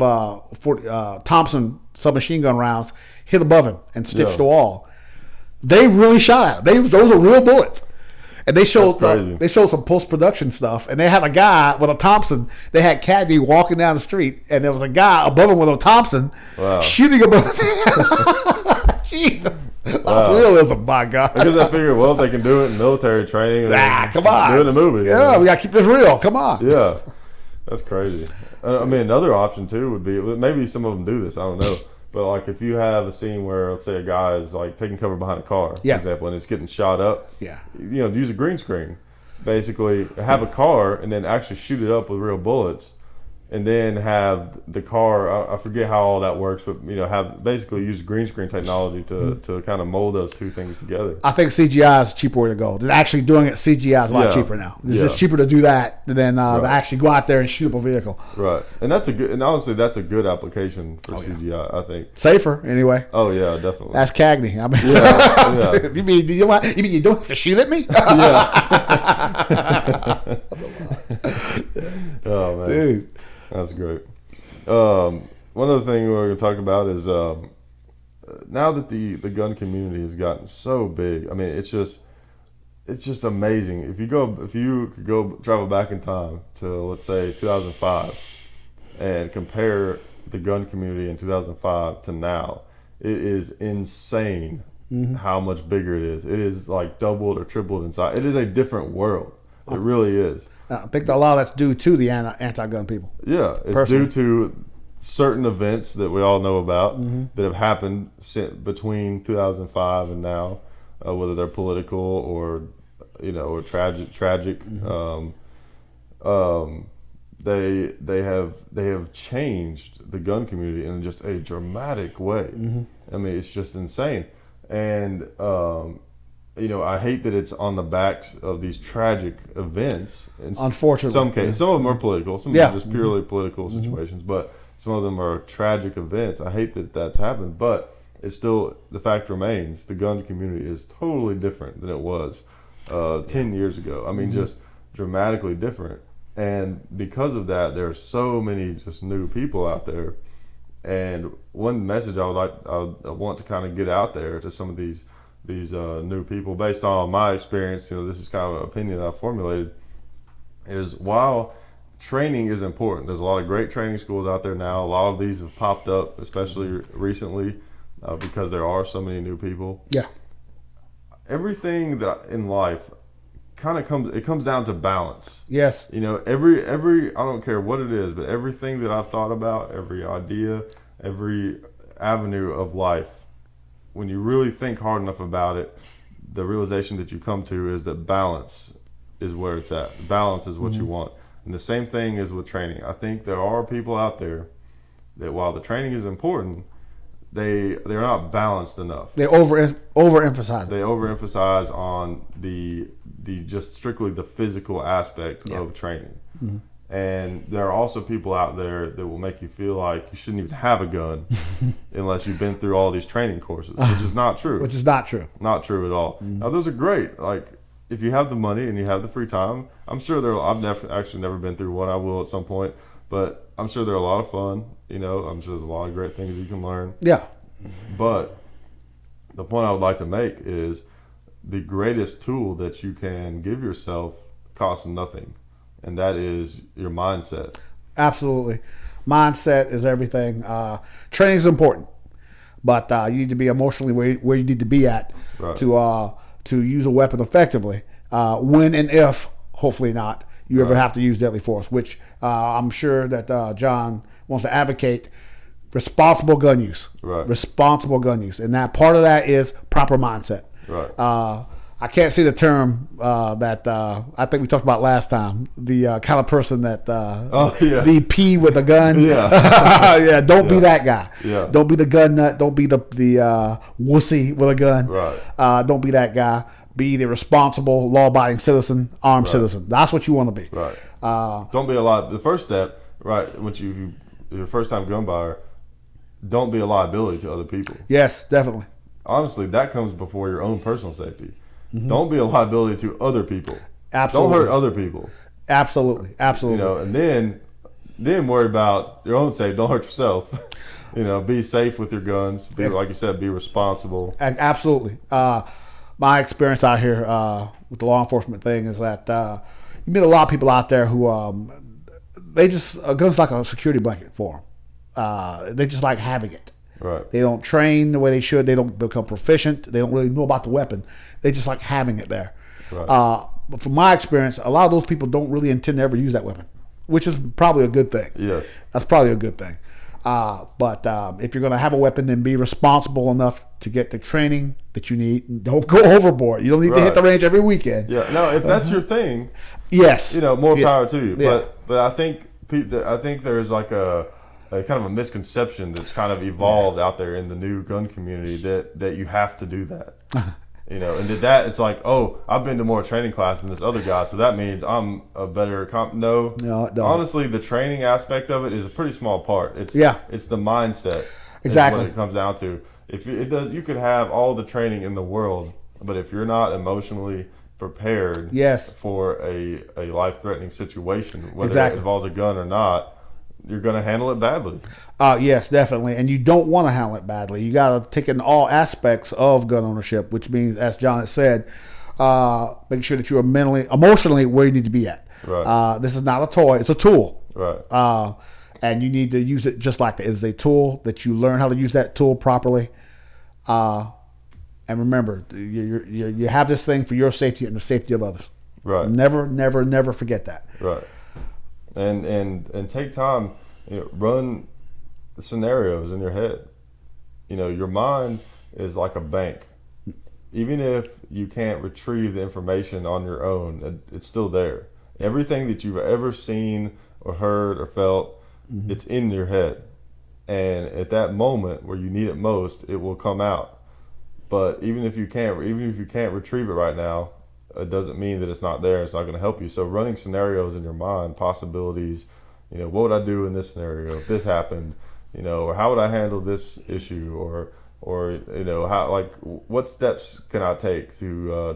Thompson submachine gun rounds hit above him and stitch the wall. They really shot at him. Those are real bullets. And they showed some post-production stuff, and they had a guy with a Thompson. They had Cagney walking down the street, and there was a guy above him with a Thompson shooting above his head. Jesus. That's realism, by God. Because I figure, well, if they can do it in military training, come on. do it in a movie. Yeah, we got to keep this real. Come on. Yeah. That's crazy. I mean, another option too would be, maybe some of them do this. I don't know. But like if you have a scene where, let's say, a guy is like taking cover behind a car, for example, and it's getting shot up, use a green screen. Basically, have a car and then actually shoot it up with real bullets, and then have the car. I forget how all that works, but have basically use green screen technology to kind of mold those two things together. I think CGI is a cheaper way to go. Actually doing it CGI is a lot cheaper now. It's just cheaper to do that than to actually go out there and shoot up a vehicle. Right, and honestly that's a good application for CGI. I think safer anyway. Oh yeah, definitely. That's Cagney. I mean, you mean you don't have to shoot at me? Oh man, dude. That's great. One other thing we're going to talk about is now that the gun community has gotten so big. I mean, it's just amazing. If you could go travel back in time to, let's say, 2005 and compare the gun community in 2005 to now, it is insane how much bigger it is. It is like doubled or tripled in size. It is a different world. It really is. I think a lot of that's due to the anti-gun people. Yeah, it's due to certain events that we all know about that have happened between 2005 and now, whether they're political or tragic. They have changed the gun community in just a dramatic way. I mean, it's just insane, and I hate that it's on the backs of these tragic events. Unfortunately, some cases, some of them are political, some of them are just purely political situations, but some of them are tragic events. I hate that that's happened, but it's still, the fact remains, the gun community is totally different than it was 10 years ago. I mean, just dramatically different. And because of that, there are so many just new people out there. And one message I want to kind of get out there to some of these new people, based on my experience, this is kind of an opinion that I formulated, is while training is important, there's a lot of great training schools out there now. A lot of these have popped up, especially recently, because there are so many new people. Yeah. Everything that in life kind of comes down to balance. Yes. Every I don't care what it is, but everything that I've thought about, every idea, every avenue of life, when you really think hard enough about it, the realization that you come to is that balance is where it's at. Balance is what you want. And the same thing is with training. I think there are people out there that while the training is important, they're not balanced enough. They overemphasize it. They overemphasize on the just strictly the physical aspect of training. And there are also people out there that will make you feel like you shouldn't even have a gun unless you've been through all these training courses, which is not true. Which is not true. Not true at all. Now, those are great. Like, if you have the money and you have the free time, I'm sure I've actually never been through one. I will at some point, but I'm sure they're a lot of fun. I'm sure there's a lot of great things you can learn. Yeah. But the point I would like to make is the greatest tool that you can give yourself costs nothing. And that is your mindset. Absolutely. Mindset is everything. Training is important, but you need to be emotionally where you need to be at to use a weapon effectively. When and if, hopefully not, you ever have to use deadly force, which I'm sure that John wants to advocate responsible gun use. Right. Responsible gun use. And that part of that is proper mindset. Right. I can't see the term that I think we talked about last time. The kind of person that the P with a gun. Yeah. Don't be that guy. Yeah. Don't be the gun nut. Don't be the wussy with a gun. Right. Don't be that guy. Be the responsible, law-abiding citizen, armed citizen. That's what you want to be. Right. Don't be a lot. The first step, right? When you're your first time gun buyer, don't be a liability to other people. Yes, definitely. Honestly, that comes before your own personal safety. Don't be a liability to other people. Absolutely. Don't hurt other people. Absolutely. And then worry about your own safety. Don't hurt yourself. Be safe with your guns. Be, like you said, be responsible. Absolutely. My experience out here with the law enforcement thing is that you meet a lot of people out there who they just a gun's like a security blanket for them. They just like having it. Right. They don't train the way they should. They don't become proficient. They don't really know about the weapon. They just like having it there. Right. But from my experience, a lot of those people don't really intend to ever use that weapon. which is probably a good thing. Yes. That's probably a good thing. But if you're going to have a weapon, then be responsible enough to get the training that you need. Don't go overboard. You don't need to hit the range every weekend. Yeah. No, if that's your thing, yes, more power to you. Yeah. But I think there's like a kind of a misconception that's kind of evolved out there in the new gun community that you have to do that. And that it's like, oh, I've been to more training class than this other guy, so that means I'm a better No, it doesn't. Honestly, the training aspect of it is a pretty small part. It's the mindset. Exactly. Is what it comes down to. If it does, you could have all the training in the world, but if you're not emotionally prepared for a life-threatening situation, whether it involves a gun or not, you're going to handle it badly. Yes, definitely. And you don't want to handle it badly. You got to take in all aspects of gun ownership, which means, as John has said, make sure that you are emotionally where you need to be at. Right. This is not a toy. It's a tool. Right. And you need to use it just like that. It's a tool that you learn how to use that tool properly. And remember, you have this thing for your safety and the safety of others. Right. Never, never, never forget that. Right. And take time, run scenarios in your head. Your mind is like a bank. Even if you can't retrieve the information on your own, it's still there. Everything that you've ever seen or heard or felt, it's in your head. And at that moment where you need it most, it will come out. But even if you can't retrieve it right now, it doesn't mean that it's not there. It's not going to help you. So running scenarios in your mind, possibilities, what would I do in this scenario if this happened, or how would I handle this issue, or how, like, what steps can I take to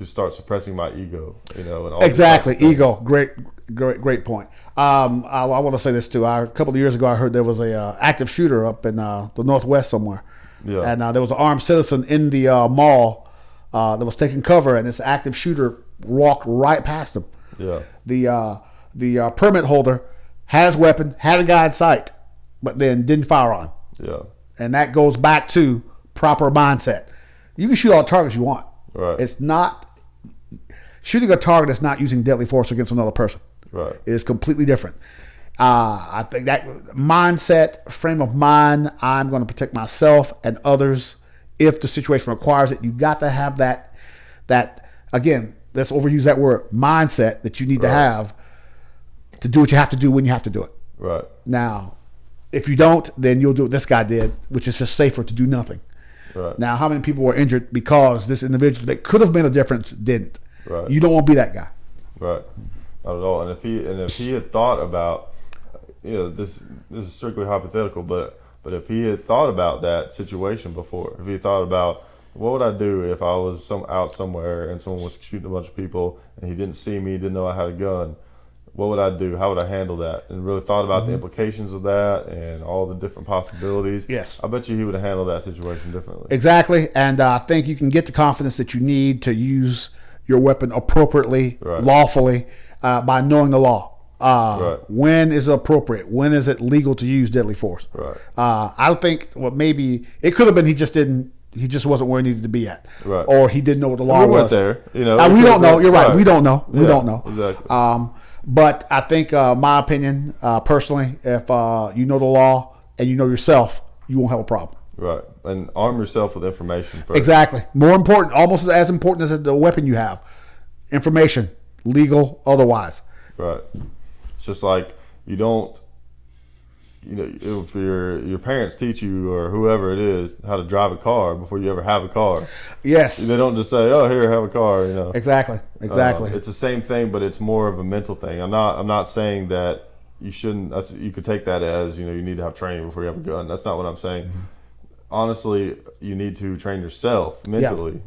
start suppressing my ego, and all exactly. Ego. Great point. I want to say this too. A couple of years ago, I heard there was a active shooter up in the Northwest somewhere, and there was an armed citizen in the mall. That was taking cover, and this active shooter walked right past him. Yeah. The permit holder had his weapon, had a guy in sight, but then didn't fire on him. Yeah. And that goes back to proper mindset. You can shoot all the targets you want. Right. It's not shooting a target is not using deadly force against another person. Right. It is completely different. I think that mindset, frame of mind, I'm going to protect myself and others if the situation requires it. You got to have that again, let's overuse that word, mindset that you need to have to do what you have to do when you have to do it. Right. Now, if you don't, then you'll do what this guy did, which is just safer to do nothing. Right. Now, how many people were injured because this individual that could have made a difference didn't? Right. You don't want to be that guy. Right. Not at all. And if he had thought about, this is strictly hypothetical, but if he had thought about that situation before, if he thought about what would I do if I was out somewhere and someone was shooting a bunch of people and he didn't see me, didn't know I had a gun, what would I do? How would I handle that? And really thought about the implications of that and all the different possibilities. Yes. I bet you he would have handled that situation differently. Exactly. And I think you can get the confidence that you need to use your weapon appropriately, lawfully, by knowing the law. When is it appropriate? When is it legal to use deadly force? Right. I think maybe it could have been he just wasn't where he needed to be at. Right. Or he didn't know what the law we was. There, we don't know. You're right. We don't know. We don't know. Exactly. But I think my opinion, personally, if you know the law and you know yourself, you won't have a problem. Right. And arm yourself with information first. Exactly. More important, almost as important as the weapon you have. Information, legal, otherwise. Right. It's just like you don't, if your parents teach you or whoever it is how to drive a car before you ever have a car. Yes. They don't just say, "Oh, here, have a car." Exactly. It's the same thing, but it's more of a mental thing. I'm not saying that you shouldn't. You could take that as you need to have training before you have a gun. That's not what I'm saying. Mm-hmm. Honestly, you need to train yourself mentally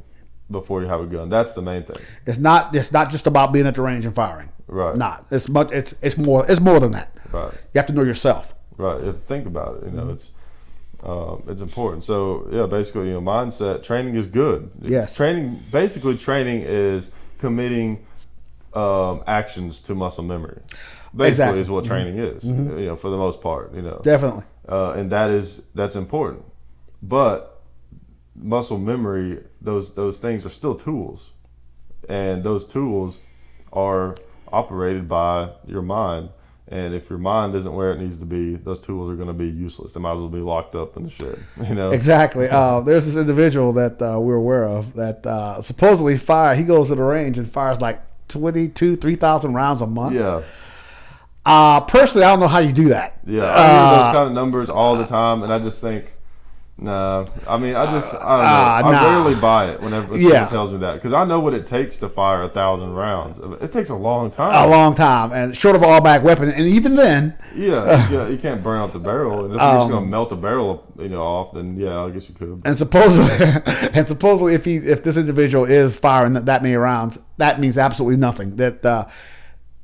before you have a gun. That's the main thing. It's not just about being at the range and firing. Right. Not. It's more than that. Right. You have to know yourself. Right. You have to think about it. It's important. So basically, mindset training is good. Yes. Training is committing actions to muscle memory. Basically, is what training is. Mm-hmm. For the most part. Definitely. And that's important. But muscle memory, those things are still tools, and those tools are operated by your mind. And if your mind isn't where it needs to be, those tools are going to be useless. They might as well be locked up in the shed. Exactly. There's this individual that we're aware of that supposedly he goes to the range and fires like 3,000 rounds a month. Yeah. Personally, I don't know how you do that. Yeah, I hear those kind of numbers all the time, and I just think, no. I mean, I don't know. I rarely buy it whenever someone tells me that, because I know what it takes to fire 1,000 rounds. It takes a long time. A long time, and short of an automatic weapon, and even then, you can't burn out the barrel. And if you're just gonna melt the barrel, off, then yeah, I guess you could. And supposedly, if this individual is firing that many rounds, that means absolutely nothing. That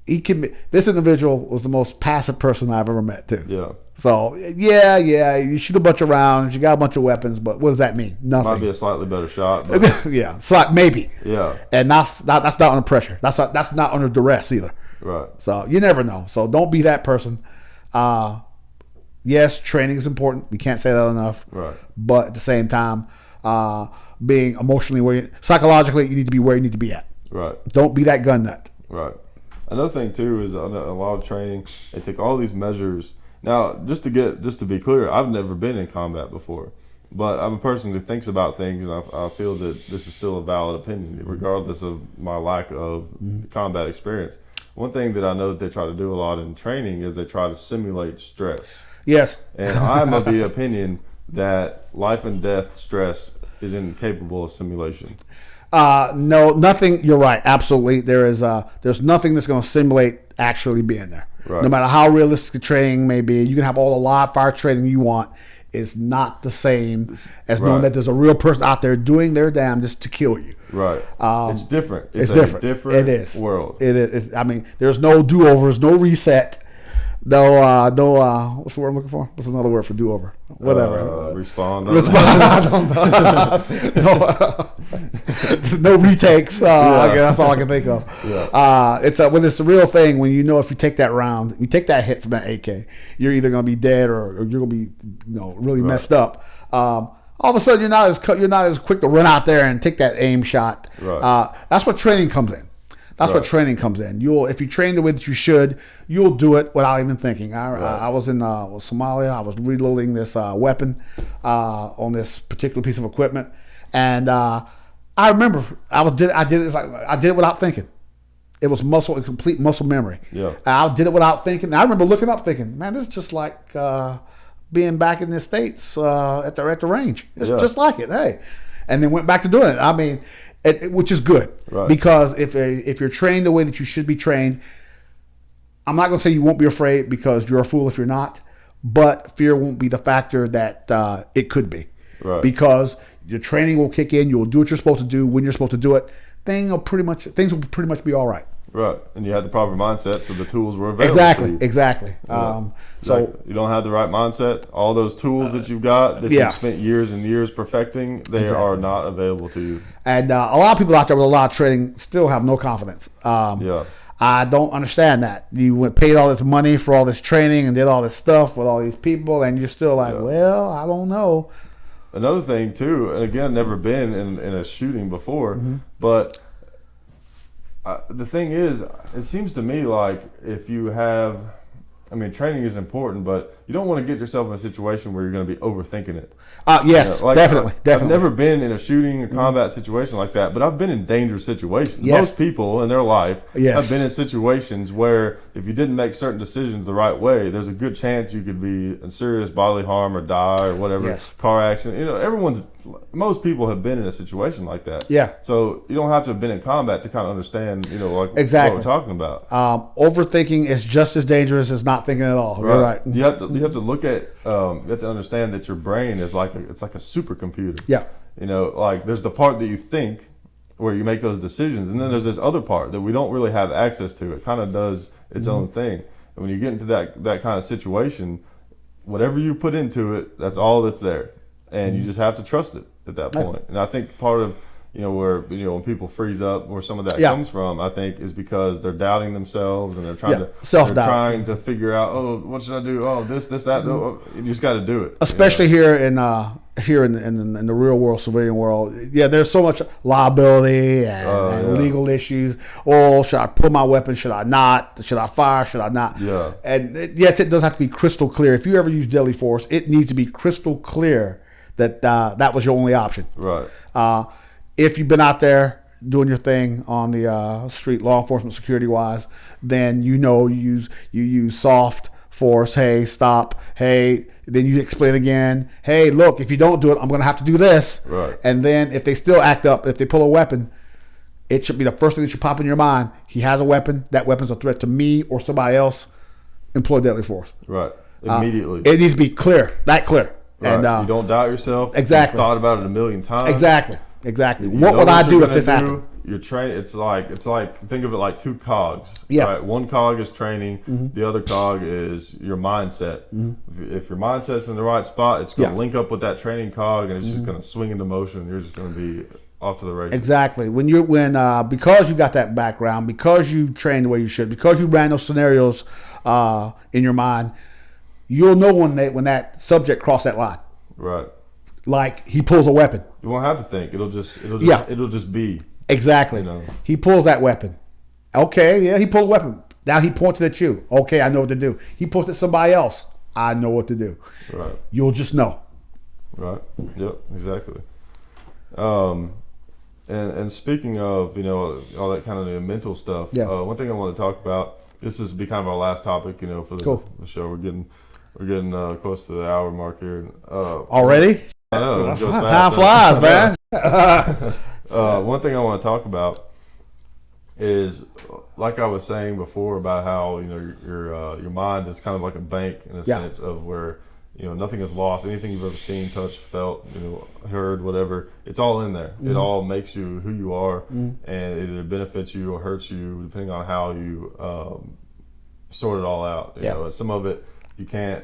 this individual was the most passive person I've ever met too. Yeah. So you shoot a bunch of rounds, you got a bunch of weapons, but what does that mean? Nothing. Might be a slightly better shot. But yeah, maybe. Yeah. And that's not under pressure. That's not under duress either. Right. So you never know. So don't be that person. Yes, training is important. We can't say that enough. Right. But at the same time, being emotionally psychologically, you need to be where you need to be at. Right. Don't be that gun nut. Right. Another thing too is a lot of training. They take all these measures. Now, just to be clear, I've never been in combat before, but I'm a person who thinks about things, and I feel that this is still a valid opinion, regardless of my lack of combat experience. One thing that I know that they try to do a lot in training is they try to simulate stress. Yes. And I'm of the opinion that life and death stress is incapable of simulation. No, nothing. You're right. Absolutely. There's nothing that's going to simulate actually being there. Right. No matter how realistic the training may be, you can have all the live fire training you want. It's not the same as knowing that there's a real person out there doing their damnedest to kill you. Right. It's different. It's different. Different it is. World. It is. I mean, there's no do-overs, no reset. No, what's the word I'm looking for? What's another word for do-over? Whatever. Respond. I don't know. No retakes. That's all I can think of. Yeah. It's when it's the real thing. When you know if you take that round, you take that hit from that AK, you're either going to be dead or you're going to be really messed up. All of a sudden, you're not as quick to run out there and take that aim shot. Right. That's what training comes in. That's what training comes in. If you train the way that you should, you'll do it without even thinking. I was in Somalia. I was reloading this weapon on this particular piece of equipment, and I remember I did it without thinking. It was complete muscle memory. Yeah. I did it without thinking. I remember looking up, thinking, "Man, this is just like being back in the States at the range. It's just like it." Hey, and then went back to doing it. I mean. Which is good, because if you're trained the way that you should be trained, I'm not going to say you won't be afraid, because you're a fool if you're not, but fear won't be the factor that it could be, because your training will kick in. You will do what you're supposed to do when you're supposed to do it. Things will pretty much be all right. Right, and you had the proper mindset, so the tools were available. Exactly. So you don't have the right mindset. All those tools that you've got that you've spent years and years perfecting, they are not available to you. And a lot of people out there with a lot of training still have no confidence. I don't understand that. You paid all this money for all this training and did all this stuff with all these people, and you're still like, well, I don't know. Another thing too, and again, never been in a shooting before, but. The thing is, it seems to me like if you have, training is important, but you don't want to get yourself in a situation where you're going to be overthinking it. Yes, definitely. I've never been in a shooting or combat situation like that, but I've been in dangerous situations. Yes. Most people in their life have been in situations where if you didn't make certain decisions the right way, there's a good chance you could be in serious bodily harm or die or whatever, car accident. Most people have been in a situation like that. Yeah. So you don't have to have been in combat to kind of understand, what we're talking about. Overthinking is just as dangerous as not thinking at all. You're right. You have to look at, you have to understand that your brain is like a supercomputer. Yeah. There's the part that you think where you make those decisions, and then there's this other part that we don't really have access to. It kind of does its own thing. And when you get into that kind of situation, whatever you put into it, that's all that's there. And you just have to trust it at that point. And I think part of, where when people freeze up, where some of that Yeah. comes from, I think is because they're doubting themselves and they're trying Yeah. to Self-doubt. they're trying to figure out, oh, what should I do? Oh, this, that. Oh, you just got to do it. Especially here in the real world, civilian world, there's so much liability and legal issues. Oh, should I pull my weapon? Should I not? Should I fire? Should I not? Yeah. And yes, it does have to be crystal clear. If you ever use deadly force, it needs to be crystal clear that that was your only option. Right. If you've been out there doing your thing on the street, law enforcement, security wise, then you use soft force. Hey, stop. Hey, then you explain again. Hey, look, if you don't do it, I'm going to have to do this. Right. And then if they still act up, if they pull a weapon, it should be the first thing that should pop in your mind. He has a weapon. That weapon's a threat to me or somebody else. Employ deadly force. Right. Immediately. It needs to be clear. That clear. Right. And you don't doubt yourself. Exactly. You've thought about it a million times. Exactly. You What know would I you're do if gonna this happened? You're trained. It's like think of it like two cogs. Yeah. Right? One cog is training. The other cog is your mindset. If your mindset's in the right spot, it's going to link up with that training cog, and it's just going to swing into motion. You're just going to be off to the races. Exactly. Because you got that background, because you trained the way you should, because you ran those scenarios in your mind, you'll know when that subject crossed that line. Right. Like he pulls a weapon. You won't have to think. It'll just be. Exactly. He pulls that weapon. Okay, yeah, he pulled a weapon. Now he pointed at you. Okay, I know what to do. He pointed at somebody else. I know what to do. Right. You'll just know. Right. Yep. Exactly. And speaking of all that kind of mental stuff. One thing I want to talk about. This is be kind of our last topic. For the show. We're getting close to the hour mark here. Already? I know. It goes fast. Time flies, man. One thing I want to talk about is, like I was saying before, about how your mind is kind of like a bank in a sense of where nothing is lost. Anything you've ever seen, touched, felt, heard, whatever, it's all in there. It all makes you who you are, and it either benefits you or hurts you depending on how you sort it all out. Some of it you can't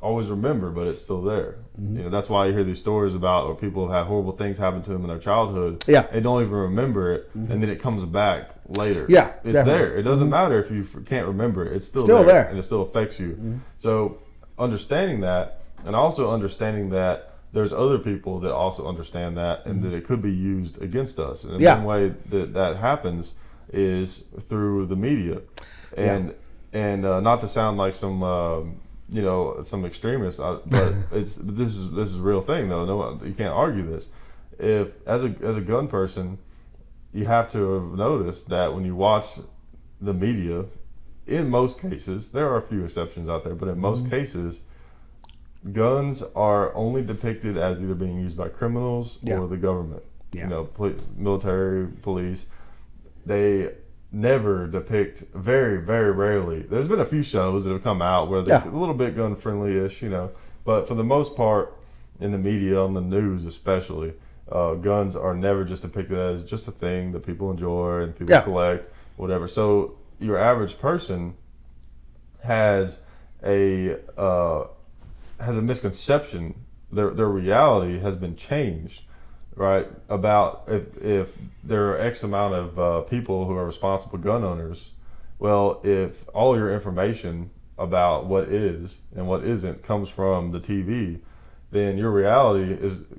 always remember, but it's still there. That's why you hear these stories about where people have had horrible things happen to them in their childhood. They don't even remember it, and then it comes back later. It's definitely there. It doesn't matter if you can't remember it. It's still there, and it still affects you. So understanding that, and also understanding that there's other people that also understand that, and that it could be used against us. And one way that happens is through the media, and not to sound like some some extremists, but this is a real thing though. No, you can't argue this. If as a gun person, you have to have noticed that when you watch the media, in most cases, there are a few exceptions out there, but in most cases, guns are only depicted as either being used by criminals or the government. Military, police. They never depict, very, very rarely. There's been a few shows that have come out where they're a little bit gun friendly-ish, but for the most part, in the media, on the news especially, guns are never just depicted as just a thing that people enjoy and people collect, whatever. So your average person has a misconception. Their reality has been changed. Right, about if there are X amount of people who are responsible gun owners, well, if all your information about what is and what isn't comes from the TV, then your reality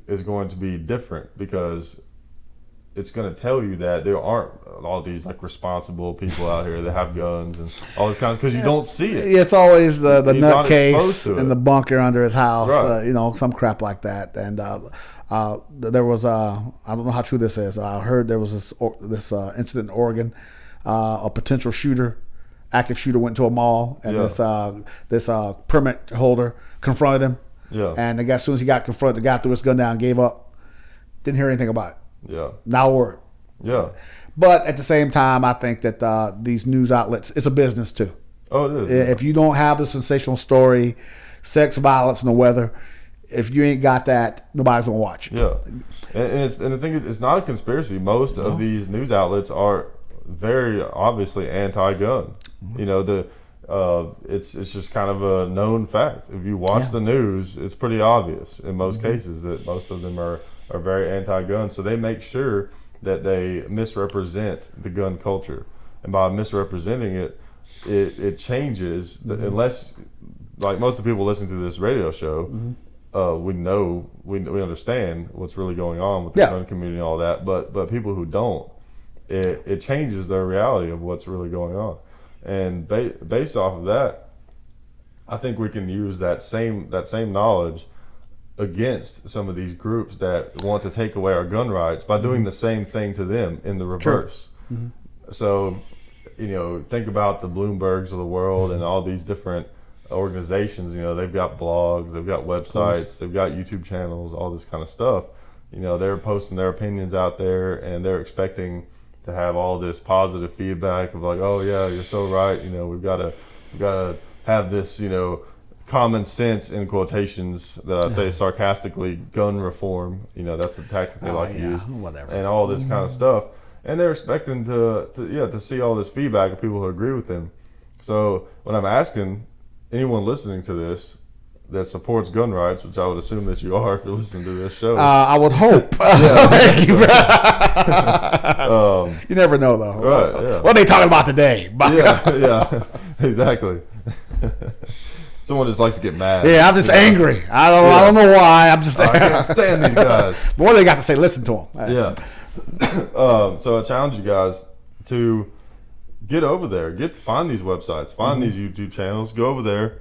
is going to be different, because it's going to tell you that there aren't all these like responsible people out here that have guns and all this kind of, because you don't see it. It's always the nutcase in the bunker under his house, right. Some crap like that. And there was I don't know how true this is. I heard there was this incident in Oregon. A potential active shooter went to a mall, and this permit holder confronted him. And as soon as he got confronted, the guy threw his gun down and gave up. Didn't hear anything about it. Not a word. But at the same time, I think that these news outlets, it's a business too. Oh, it is. If you don't have the sensational story, sex, violence, and the weather, if you ain't got that, nobody's gonna watch. And the thing is, it's not a conspiracy. Most of these news outlets are very obviously anti-gun. it's just kind of a known fact. If you watch Yeah. the news, it's pretty obvious in most cases that most of them are very anti-gun. So they make sure that they misrepresent the gun culture, and by misrepresenting it, it changes. Unless, like most of the people listening to this radio show, we understand what's really going on with the Yeah. gun community and all that. But people who don't, it changes their reality of what's really going on. And based off of that, I think we can use that same knowledge against some of these groups that want to take away our gun rights by doing the same thing to them in the reverse. So, think about the Bloombergs of the world and all these different organizations. They've got blogs, they've got websites, they've got YouTube channels, all this kind of stuff. They're posting their opinions out there, and they're expecting to have all this positive feedback of like, oh yeah, you're so right. We've got to have this, common sense in quotations that I say sarcastically, gun reform. That's a tactic they like to use, whatever, and all this kind of stuff. And they're expecting to see all this feedback of people who agree with them. So when I'm asking anyone listening to this that supports gun rights, which I would assume that you are if you're listening to this show. I would hope. You never know, though. Right, yeah. What are they talking about today? Yeah, exactly. Someone just likes to get mad. Yeah, I'm just angry. I don't know why. I'm just. I can't stand these guys. What do they got to say? Listen to them. Yeah. So I challenge you guys to get over there, find these websites, find these YouTube channels, go over there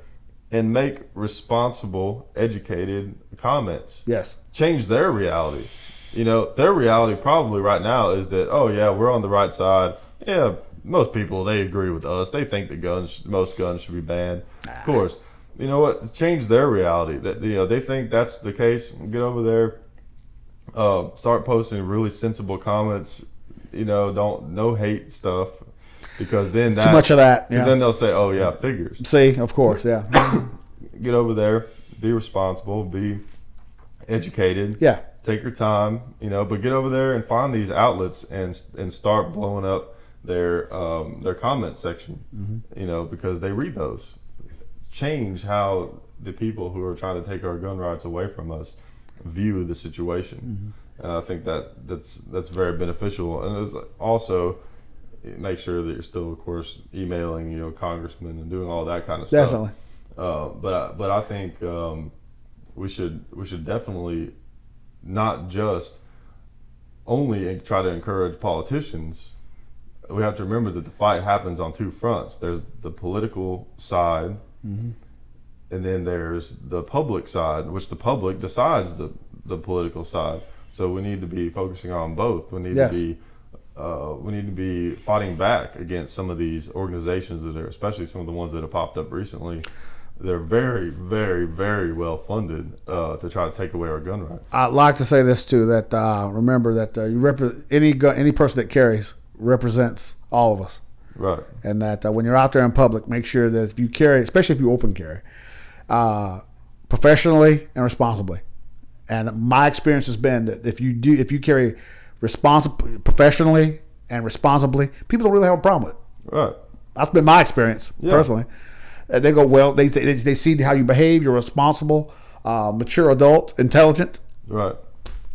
and make responsible, educated comments. Yes. Change their reality. Their reality probably right now is that, oh yeah, we're on the right side. Yeah, most people, they agree with us. They think that most guns should be banned. Of course. You know what? Change their reality. That they think that's the case. Get over there. Start posting really sensible comments. No hate stuff, because then too much of that. Yeah. Then they'll say, "Oh yeah, figures." See, of course, yeah. Get over there. Be responsible. Be educated. Yeah. Take your time. But get over there and find these outlets and start blowing up their comment section. Because they read those. Change how the people who are trying to take our gun rights away from us view the situation. And I think that's very beneficial. And it's also make sure that you're still, of course, emailing congressmen and doing all that kind of stuff. Definitely. But I think we should definitely not just only try to encourage politicians. We have to remember that the fight happens on two fronts. There's the political side, and then there's the public side, which the public decides the political side. So we need to be focusing on both. We need to be fighting back against some of these organizations that are, especially some of the ones that have popped up recently. They're very, very, very well funded to try to take away our gun rights. I'd like to say this too: that remember that any person that carries represents all of us. Right. And that when you're out there in public, make sure that if you carry, especially if you open carry, professionally and responsibly. And my experience has been that if you carry professionally and responsibly, people don't really have a problem with it. Right. That's been my experience personally. They go, well, they see how you behave. You're responsible, mature adult, intelligent. Right.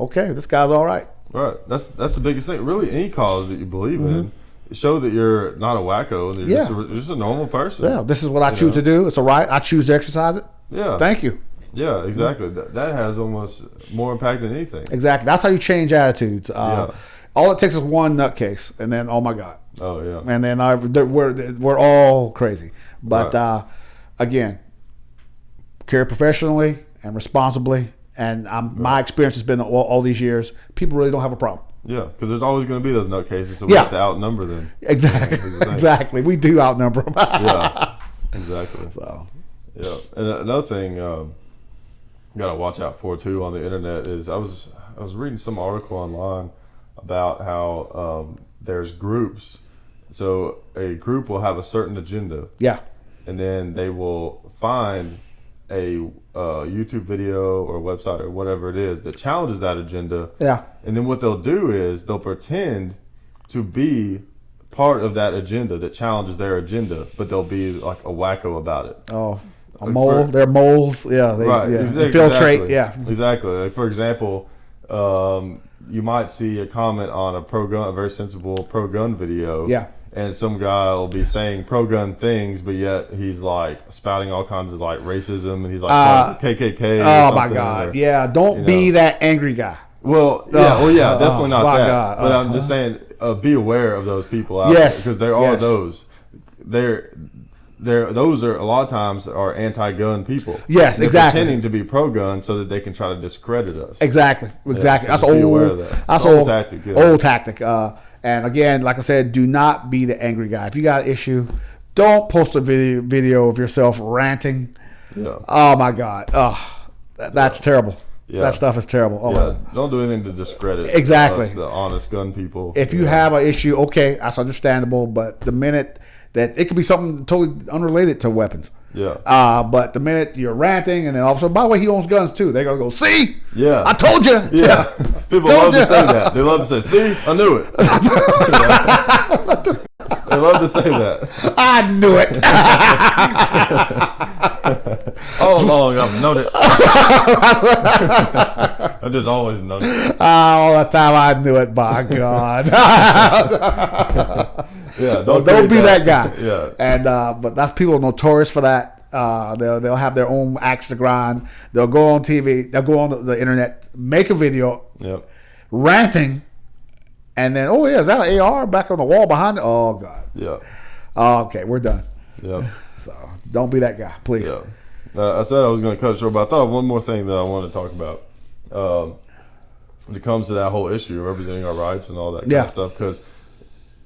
Okay, this guy's all right. Right. That's the biggest thing. Really, any cause that you believe in, show that you're not a wacko. And you're just a normal person. Yeah, this is what I choose to do. It's a right. I choose to exercise it. Yeah. Thank you. Yeah, exactly. That has almost more impact than anything. Exactly. That's how you change attitudes. All it takes is one nutcase, and then oh my god. Oh yeah. And then we're all crazy. But again, carry professionally and responsibly. And my experience has been all these years, people really don't have a problem. Yeah, because there's always going to be those nutcases, so we have to outnumber them. Exactly. Exactly. We do outnumber them. Yeah. Exactly. So. Yeah, and another thing you got to watch out for too on the internet is I was reading some article online about how there's groups. So a group will have a certain agenda. Yeah. And then they will find a YouTube video or website or whatever it is that challenges that agenda. Yeah. And then what they'll do is they'll pretend to be part of that agenda that challenges their agenda, but they'll be like a wacko about it. Oh, a mole. They're moles. Yeah, they infiltrate. Exactly. Yeah, exactly. Like, for example, you might see a comment on a very sensible pro-gun video. Yeah. And some guy will be saying pro-gun things, but yet he's like spouting all kinds of like racism, and he's like KKK. Oh my God! Yeah, don't be that angry guy. Well, yeah, definitely not that. God. But I'm just saying, be aware of those people out there, because there are those. Those are a lot of times are anti-gun people. Yes, they're exactly. Pretending to be pro-gun so that they can try to discredit us. Exactly. Yeah, so that's old. That's old tactic. Yeah. Old tactic. And again, like I said, do not be the angry guy. If you got an issue, don't post a video of yourself ranting. Yeah. Oh my God. Oh, that's terrible. Yeah. That stuff is terrible. Oh, yeah. Don't do anything to discredit the honest gun people. If you have an issue, okay, that's understandable. But the minute that it could be something totally unrelated to weapons. Yeah. But the minute you're ranting, and then all of a sudden, by the way, he owns guns too. They're gonna go, see? Yeah. I told you. Yeah. People love to say that. They love to say, see? I knew it. They love to say that. I knew it. All along, I've known it. I just always known it. All the time I knew it, by God. Yeah, don't be that guy. Yeah. And but that's people are notorious for that. They'll have their own axe to grind. They'll go on TV. They'll go on the internet, make a video, ranting, and then is that an AR back on the wall behind it? Oh God. Yeah. Okay, we're done. Yeah. So don't be that guy, please. Yeah. I said I was going to cut it short, but I thought of one more thing that I wanted to talk about. When it comes to that whole issue of representing our rights and all that kind of stuff, because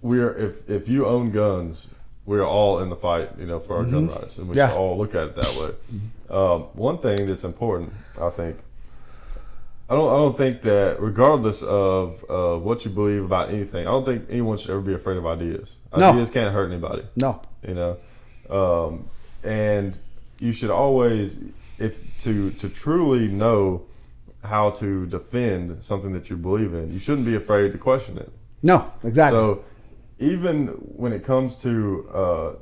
if you own guns, we're all in the fight, for our gun rights, and we should all look at it that way. One thing that's important, I think, I don't think that regardless of what you believe about anything, I don't think anyone should ever be afraid of ideas. No. Ideas can't hurt anybody. No. And you should always, to truly know how to defend something that you believe in, you shouldn't be afraid to question it. No, exactly. So even when it comes to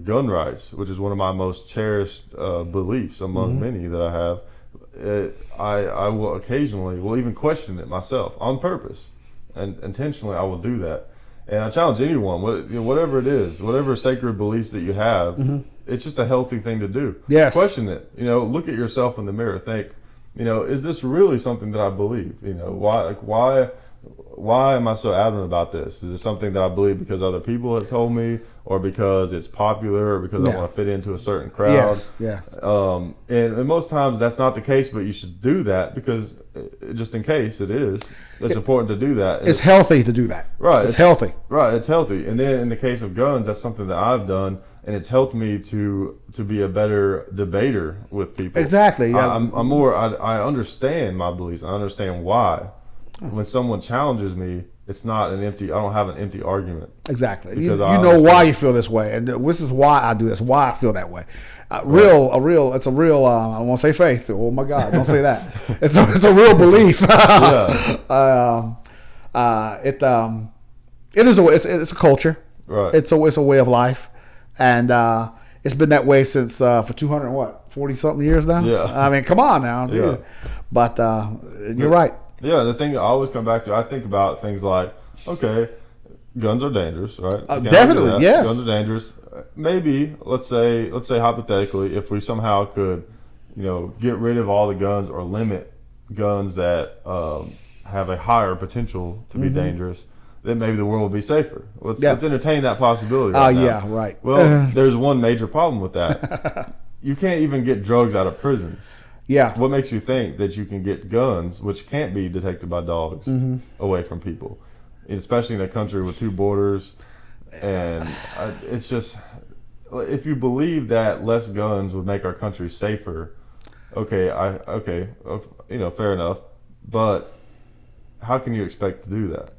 gun rights, which is one of my most cherished beliefs among many that I have, I will occasionally even question it myself on purpose, and intentionally I will do that. And I challenge anyone, whatever it is, whatever sacred beliefs that you have, it's just a healthy thing to do. Yes. Question it. Look at yourself in the mirror. Think, is this really something that I believe? Why am I so adamant about this? Is it something that I believe because other people have told me, or because it's popular, or because I want to fit into a certain crowd? Yes. Yeah. And most times that's not the case, but you should do that because just in case it is, it's important to do that. And it's healthy to do that. Right. It's healthy. Right. It's healthy. And then in the case of guns, that's something that I've done, and it's helped me to be a better debater with people. Exactly. Yeah. I understand my beliefs. I understand why. When someone challenges me, it's not I don't have an empty argument. Exactly. You know why you feel this way, and this is why I do this, why I feel that way. It's a real, I won't say faith. Oh my God, don't say that. It's a real belief. It's a culture. Right. It's a way of life, and it's been that way since for 40 something years now. Yeah. I mean, come on now. Yeah. But you're right. Yeah, the thing I always come back to, I think about things like, okay, guns are dangerous, right? Definitely, yes. Guns are dangerous. Maybe, let's say hypothetically, if we somehow could, get rid of all the guns or limit guns that have a higher potential to be dangerous, then maybe the world will be safer. Let's entertain that possibility. Right now. Yeah, right. Well, there's one major problem with that. You can't even get drugs out of prisons. Yeah. What makes you think that you can get guns, which can't be detected by dogs, away from people, especially in a country with two borders? And it's just, if you believe that less guns would make our country safer, fair enough. But how can you expect to do that?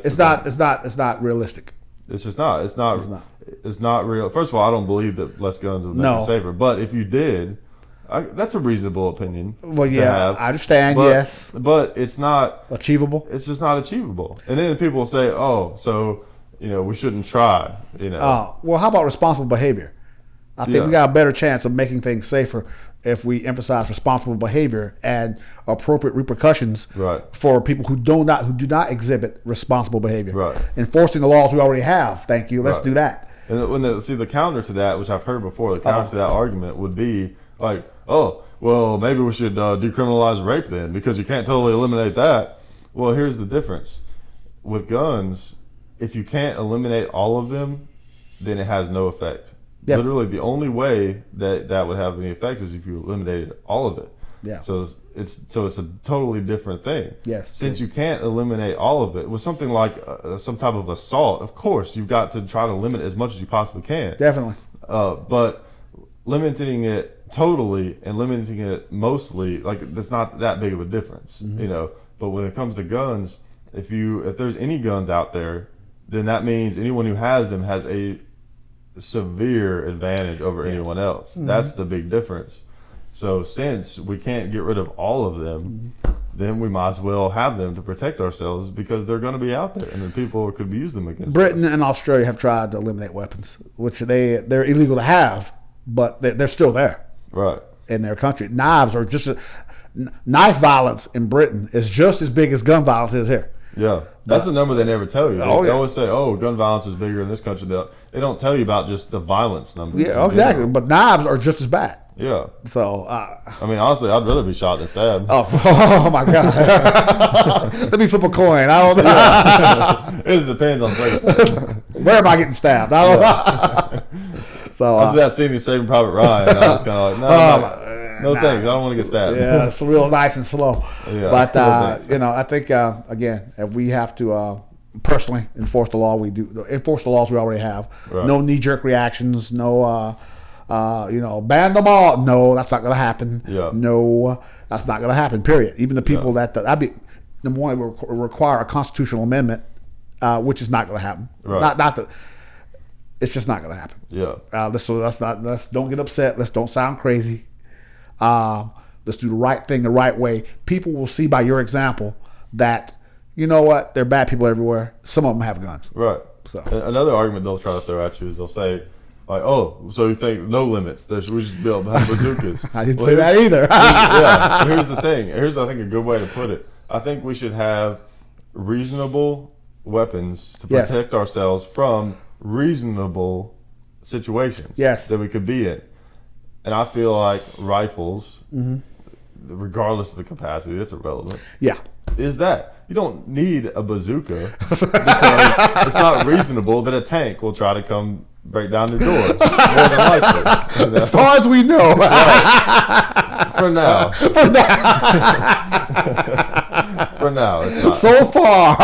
It's not realistic. It's just not. It's not real. First of all, I don't believe that less guns would make it safer. But if you did, that's a reasonable opinion. Well, yeah, I understand. Yes, but it's not achievable. It's just not achievable. And then people will say, "Oh, so we shouldn't try. Well, how about responsible behavior? I think we got a better chance of making things safer if we emphasize responsible behavior and appropriate repercussions for people who do not exhibit responsible behavior. Right. Enforcing the laws we already have. Thank you. Let's do that. And the counter to that, which I've heard before, the counter to that argument would be like, oh, well, maybe we should decriminalize rape then, because you can't totally eliminate that. Well, here's the difference. With guns, if you can't eliminate all of them, then it has no effect. Yep. Literally, the only way that would have any effect is if you eliminated all of it. Yeah. So it's a totally different thing. Yes. Since you can't eliminate all of it, with something like some type of assault, of course you've got to try to limit as much as you possibly can. Definitely. But limiting it totally and limiting it mostly, like, that's not that big of a difference, But when it comes to guns, if there's any guns out there, then that means anyone who has them has a severe advantage over anyone else. That's the big difference. So since we can't get rid of all of them, then we might as well have them to protect ourselves, because they're going to be out there and then people could use them against Britain us. and Australia have tried to eliminate weapons, which they're illegal to have, but they're still there. Right. In their country. Knives are knife violence in Britain is just as big as gun violence is here. Yeah, that's the number they never tell you. They always say, gun violence is bigger in this country. They don't tell you about just the violence number. Yeah, exactly. But knives are just as bad. Yeah. So, honestly, I'd rather be shot than stabbed. Oh my God. Let me flip a coin. I don't know. Yeah. It just depends on circumstances. Where am I getting stabbed? I don't know. So, after that scene in Saving Private Ryan, I was kind of like, no, thanks. I don't want to get stabbed. Yeah, it's real nice and slow. Yeah, but, I think, again, if we have to personally enforce the law, we do. Enforce the laws we already have. Right. No knee-jerk reactions. No, ban them all. No, that's not going to happen. Yeah. No, that's not going to happen, period. Even the people number one, it will require a constitutional amendment, which is not going to happen. Right. It's just not going to happen. Yeah. Let's don't get upset. Let's don't sound crazy. Let's do the right thing the right way. People will see by your example that, you know what, there are bad people everywhere. Some of them have guns. Right. So another argument they'll try to throw at you is they'll say, like, oh, so you think no limits? We should be able to have bazookas. I didn't say that either. Here's the thing. Here's, I think, a good way to put it. I think we should have reasonable weapons to protect ourselves from reasonable situations that we could be in. And I feel like rifles, regardless of the capacity, it's irrelevant. Yeah. Is that you don't need a bazooka because it's not reasonable that a tank will try to come break down your doors. More than likely. As far as we know. Right. For now. For now. It's not. So far.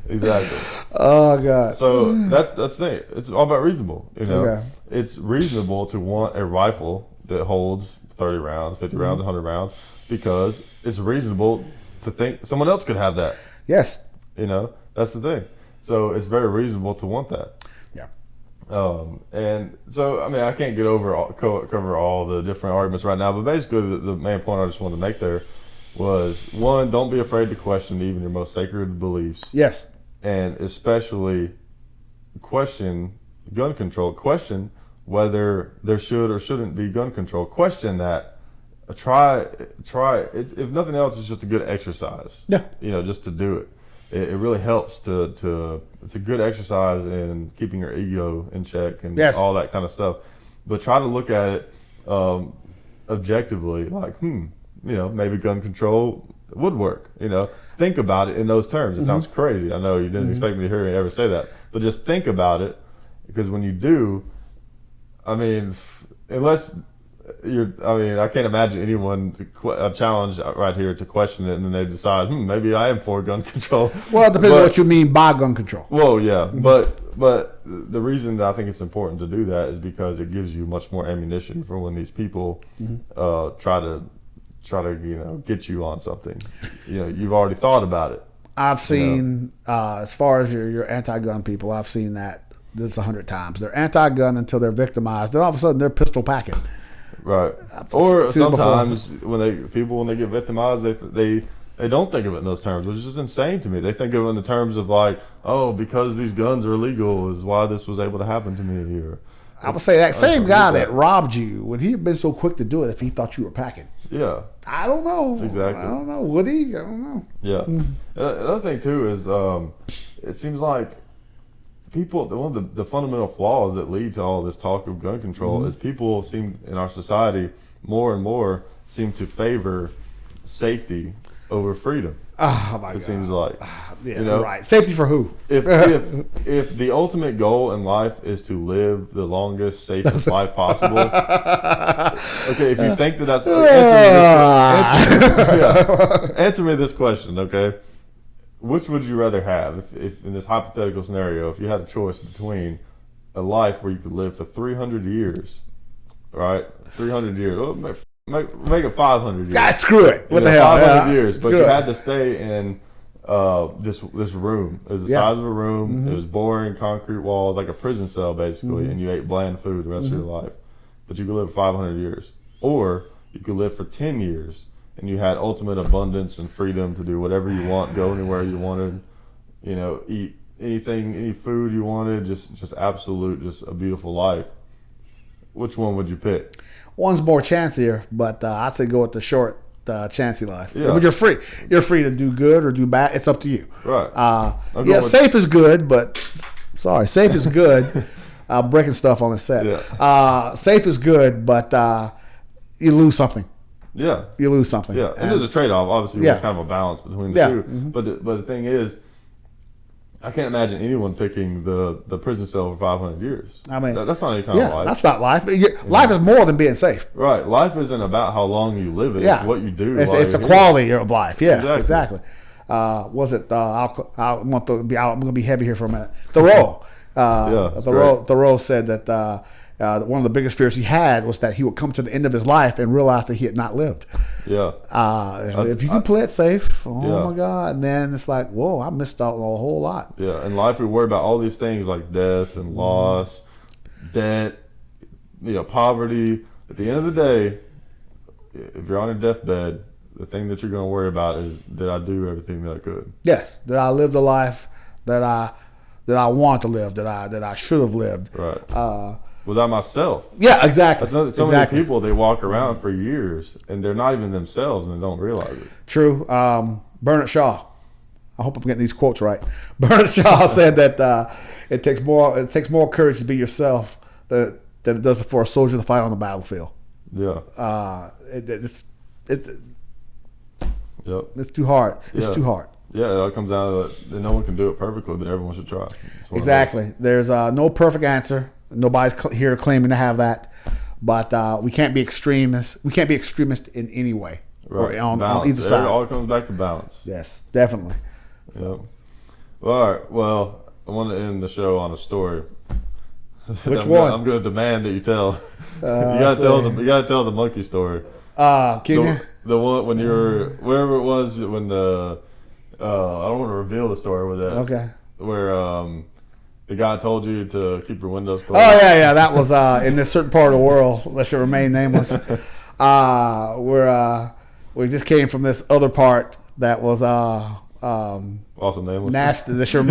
Exactly. Oh God. So that's the thing. It's all about reasonable. Okay. It's reasonable to want a rifle that holds 30 rounds, 50 rounds, 100 rounds, because it's reasonable to think someone else could have that. Yes. That's the thing. So it's very reasonable to want that. Yeah. And so, I can't cover all the different arguments right now, but basically the main point I just wanted to make there was, one, don't be afraid to question even your most sacred beliefs. Yes. And especially question gun control. Question whether there should or shouldn't be gun control. Question that. Try it. If nothing else, it's just a good exercise. Yeah. Just to do it. It really helps to it's a good exercise in keeping your ego in check and all that kind of stuff. But try to look at it objectively, like, maybe gun control would work. Think about it in those terms. It sounds crazy. I know you didn't expect me to hear me ever say that, but just think about it, because when you do, unless I can't imagine anyone challenge right here to question it, and then they decide, maybe I am for gun control. Well, it depends on what you mean by gun control. Well, yeah, but the reason that I think it's important to do that is because it gives you much more ammunition for when these people try to get you on something. You've already thought about it. I've seen, as far as your anti-gun people, I've seen that this 100 times. They're anti-gun until they're victimized. Then all of a sudden they're pistol packing. Right. Or sometimes when they get victimized, they They don't think of it in those terms, which is just insane to me. They think of it in the terms of like, oh, because these guns are illegal is why this was able to happen to me here. I would say that same guy that robbed you, would he have been so quick to do it if he thought you were packing? Yeah. I don't know. Exactly. I don't know. Would he? I don't know. Yeah. Another thing too is it seems like people, one of the fundamental flaws that lead to all this talk of gun control is people seem in our society more and more seem to favor safety over freedom. Oh my God. It seems like. Yeah, you know, right. Safety for who? If the ultimate goal in life is to live the longest, safest life possible, okay. If you think that's answer me this question, okay? Which would you rather have, if in this hypothetical scenario, if you had a choice between a life where you could live for 300 years, right? 300 years. Oh, make it 500 years. God, screw it. What the hell? 500 years, but you had to stay in this room. It was the size of a room. It was boring concrete walls, like a prison cell basically, and you ate bland food the rest of your life. But you could live 500 years, or you could live for 10 years, and you had ultimate abundance and freedom to do whatever you want, go anywhere you wanted, you know, eat anything, any food you wanted, just absolute, just a beautiful life. Which one would you pick? One's more chancier, but I'd say go with the short, chancy life. Yeah. But you're free. You're free to do good or do bad. It's up to you. Right. Safe is good, but safe is good. I'm breaking stuff on the set. Yeah. Safe is good, but you lose something. Yeah. You lose something. Yeah. And there's a trade-off. Obviously, there's kind of a balance between the two. But the thing is, I can't imagine anyone picking the prison cell for 500 years. I mean, that's not any kind of life. That's not life. Life is more than being safe. Right. Life isn't about how long you live it. It's what you do. It's the quality of life. Yes, exactly. Was it? I'm going to be heavy here for a minute. Thoreau. Thoreau said that one of the biggest fears he had was that he would come to the end of his life and realize that he had not lived. Yeah. If you can play it safe, my God, and then it's like, whoa, I missed out on a whole lot. Yeah. In life, we worry about all these things like death and loss, debt, poverty. At the end of the day, if you're on your deathbed, the thing that you're going to worry about is, did I do everything that I could? Yes. Did I live the life that I want to live? That I should have lived? Right. Was I myself? Yeah, exactly. So many people, they walk around for years and they're not even themselves and they don't realize it. True. Bernard Shaw. I hope I'm getting these quotes right. Bernard Shaw said that it takes more courage to be yourself than it does for a soldier to fight on the battlefield. Yeah. It's too hard. It's too hard. Yeah, it comes down to that no one can do it perfectly, but everyone should try. Exactly. There's no perfect answer. Nobody's here claiming to have that, but we can't be extremists. We can't be extremist in any way, right? Or on either side. It all comes back to balance. Yes, definitely. So. Well, all right. Well, I want to end the show on a story. Which one? I'm going to demand that you tell. You got to tell the monkey story. The one when you're wherever it was when the I don't want to reveal the story with that. Okay. Where the guy told you to keep your windows closed. Oh yeah. That was in this certain part of the world. Let's remain nameless. We just came from this other part that was also nameless. Nasty. That should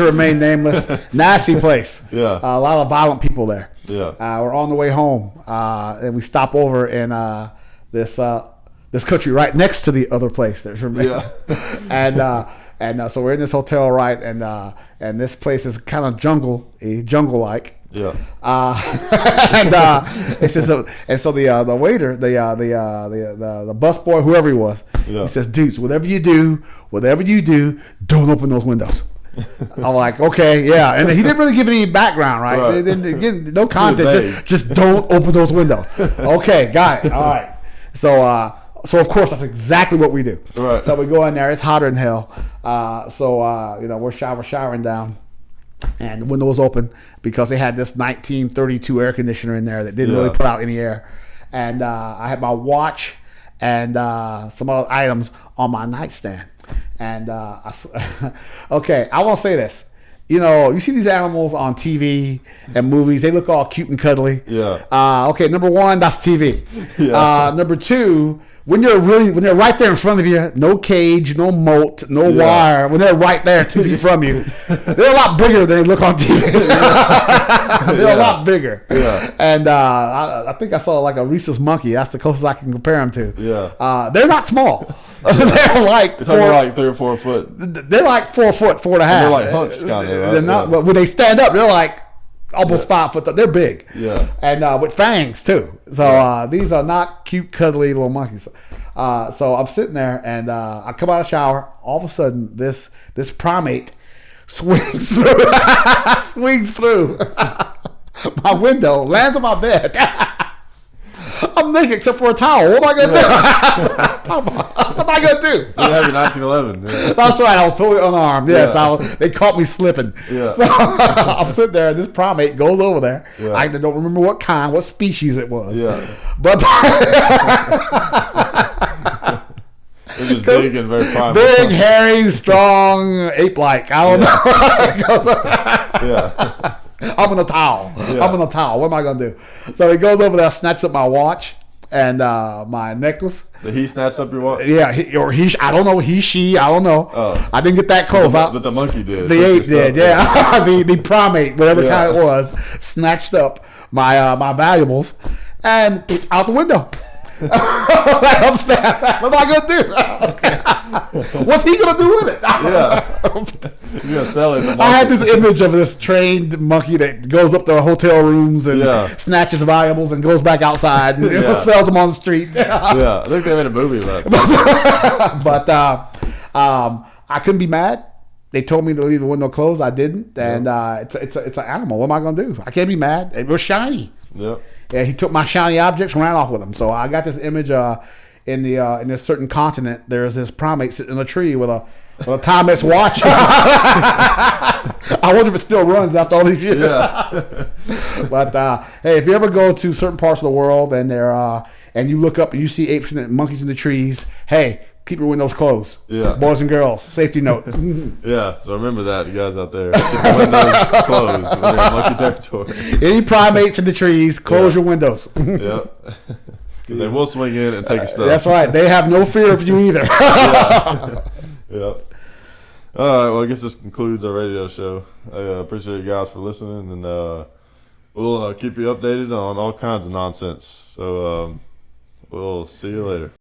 remain nameless. Nasty place. Yeah. A lot of violent people there. Yeah. We're on the way home, and we stop over in this country right next to the other place. And so we're in this hotel, right? And this place is kind of jungle-like. Yeah. And so the waiter, the busboy, whoever he was, he says, "Dudes, whatever you do, don't open those windows." I'm like, okay, yeah. And he didn't really give any background, right? No content, just don't open those windows. Okay, got it. All right. So of course that's exactly what we do. Right. So we go in there. It's hotter than hell. We're showering down, and the window was open because they had this 1932 air conditioner in there that didn't really put out any air. And I had my watch and some other items on my nightstand. And I want to say this: you see these animals on TV and movies. They look all cute and cuddly. Yeah. Okay, number one, that's TV. Yeah. Number two, when they're right there in front of you, no cage, no moat, no wire. When they're right there 2 feet from you, they're a lot bigger than they look on TV. They're a lot bigger. Yeah. And I think I saw like a rhesus monkey. That's the closest I can compare them to. Yeah. They're not small. They're like like 3 or 4 foot. They're like 4 foot, 4.5. They're like hunched kind of. Right? They're not. But when they stand up, they're like almost 5 foot. They're big. Yeah. And with fangs too. So these are not cute, cuddly little monkeys. So I'm sitting there, and I come out of the shower. All of a sudden, this primate swings through, my window, lands on my bed. I'm naked except for a towel. What am I gonna do? What am I gonna do? You have your 1911. Yeah. That's right. I was totally unarmed. Yes, they caught me slipping. Yeah. So I'm sitting there, and this primate goes over there. Yeah. I don't remember what species it was. Yeah. But They're just big and very primal. big, hairy, strong, ape-like. I don't know. Yeah. I'm in a towel. Yeah. I'm in a towel. What am I gonna do? So he goes over there, snatches up my watch and my necklace. Did he snatch up your watch? Yeah, I don't know. She. I don't know. Oh. I didn't get that close. But the monkey did. The ape did. Yeah. the primate, whatever kind it was, snatched up my valuables and out the window. Right upstairs. What am I gonna do? What's he gonna do with it? Yeah. He's gonna sell it. I had this image of this trained monkey that goes up to hotel rooms and snatches valuables and goes back outside and sells them on the street. Yeah, I think they made a movie about that. But I couldn't be mad. They told me to leave the window closed. I didn't, and it's an animal. What am I gonna do? I can't be mad. It was shiny. Yep. Yeah, he took my shiny objects and ran off with them. So I got this image in this certain continent. There's this primate sitting in a tree with a Timex watch. I wonder if it still runs after all these years. Yeah. But hey, if you ever go to certain parts of the world and and you look up and you see apes and monkeys in the trees, hey, keep your windows closed. Yeah. Boys and girls, safety note. Yeah, so remember that, you guys out there. Keep the windows closed when you're in monkey territory. Any primates in the trees, close your windows. Yep. Because they will swing in and take your stuff. That's right. They have no fear of you either. Yep. All right, well, I guess this concludes our radio show. I appreciate you guys for listening, and we'll keep you updated on all kinds of nonsense. So we'll see you later.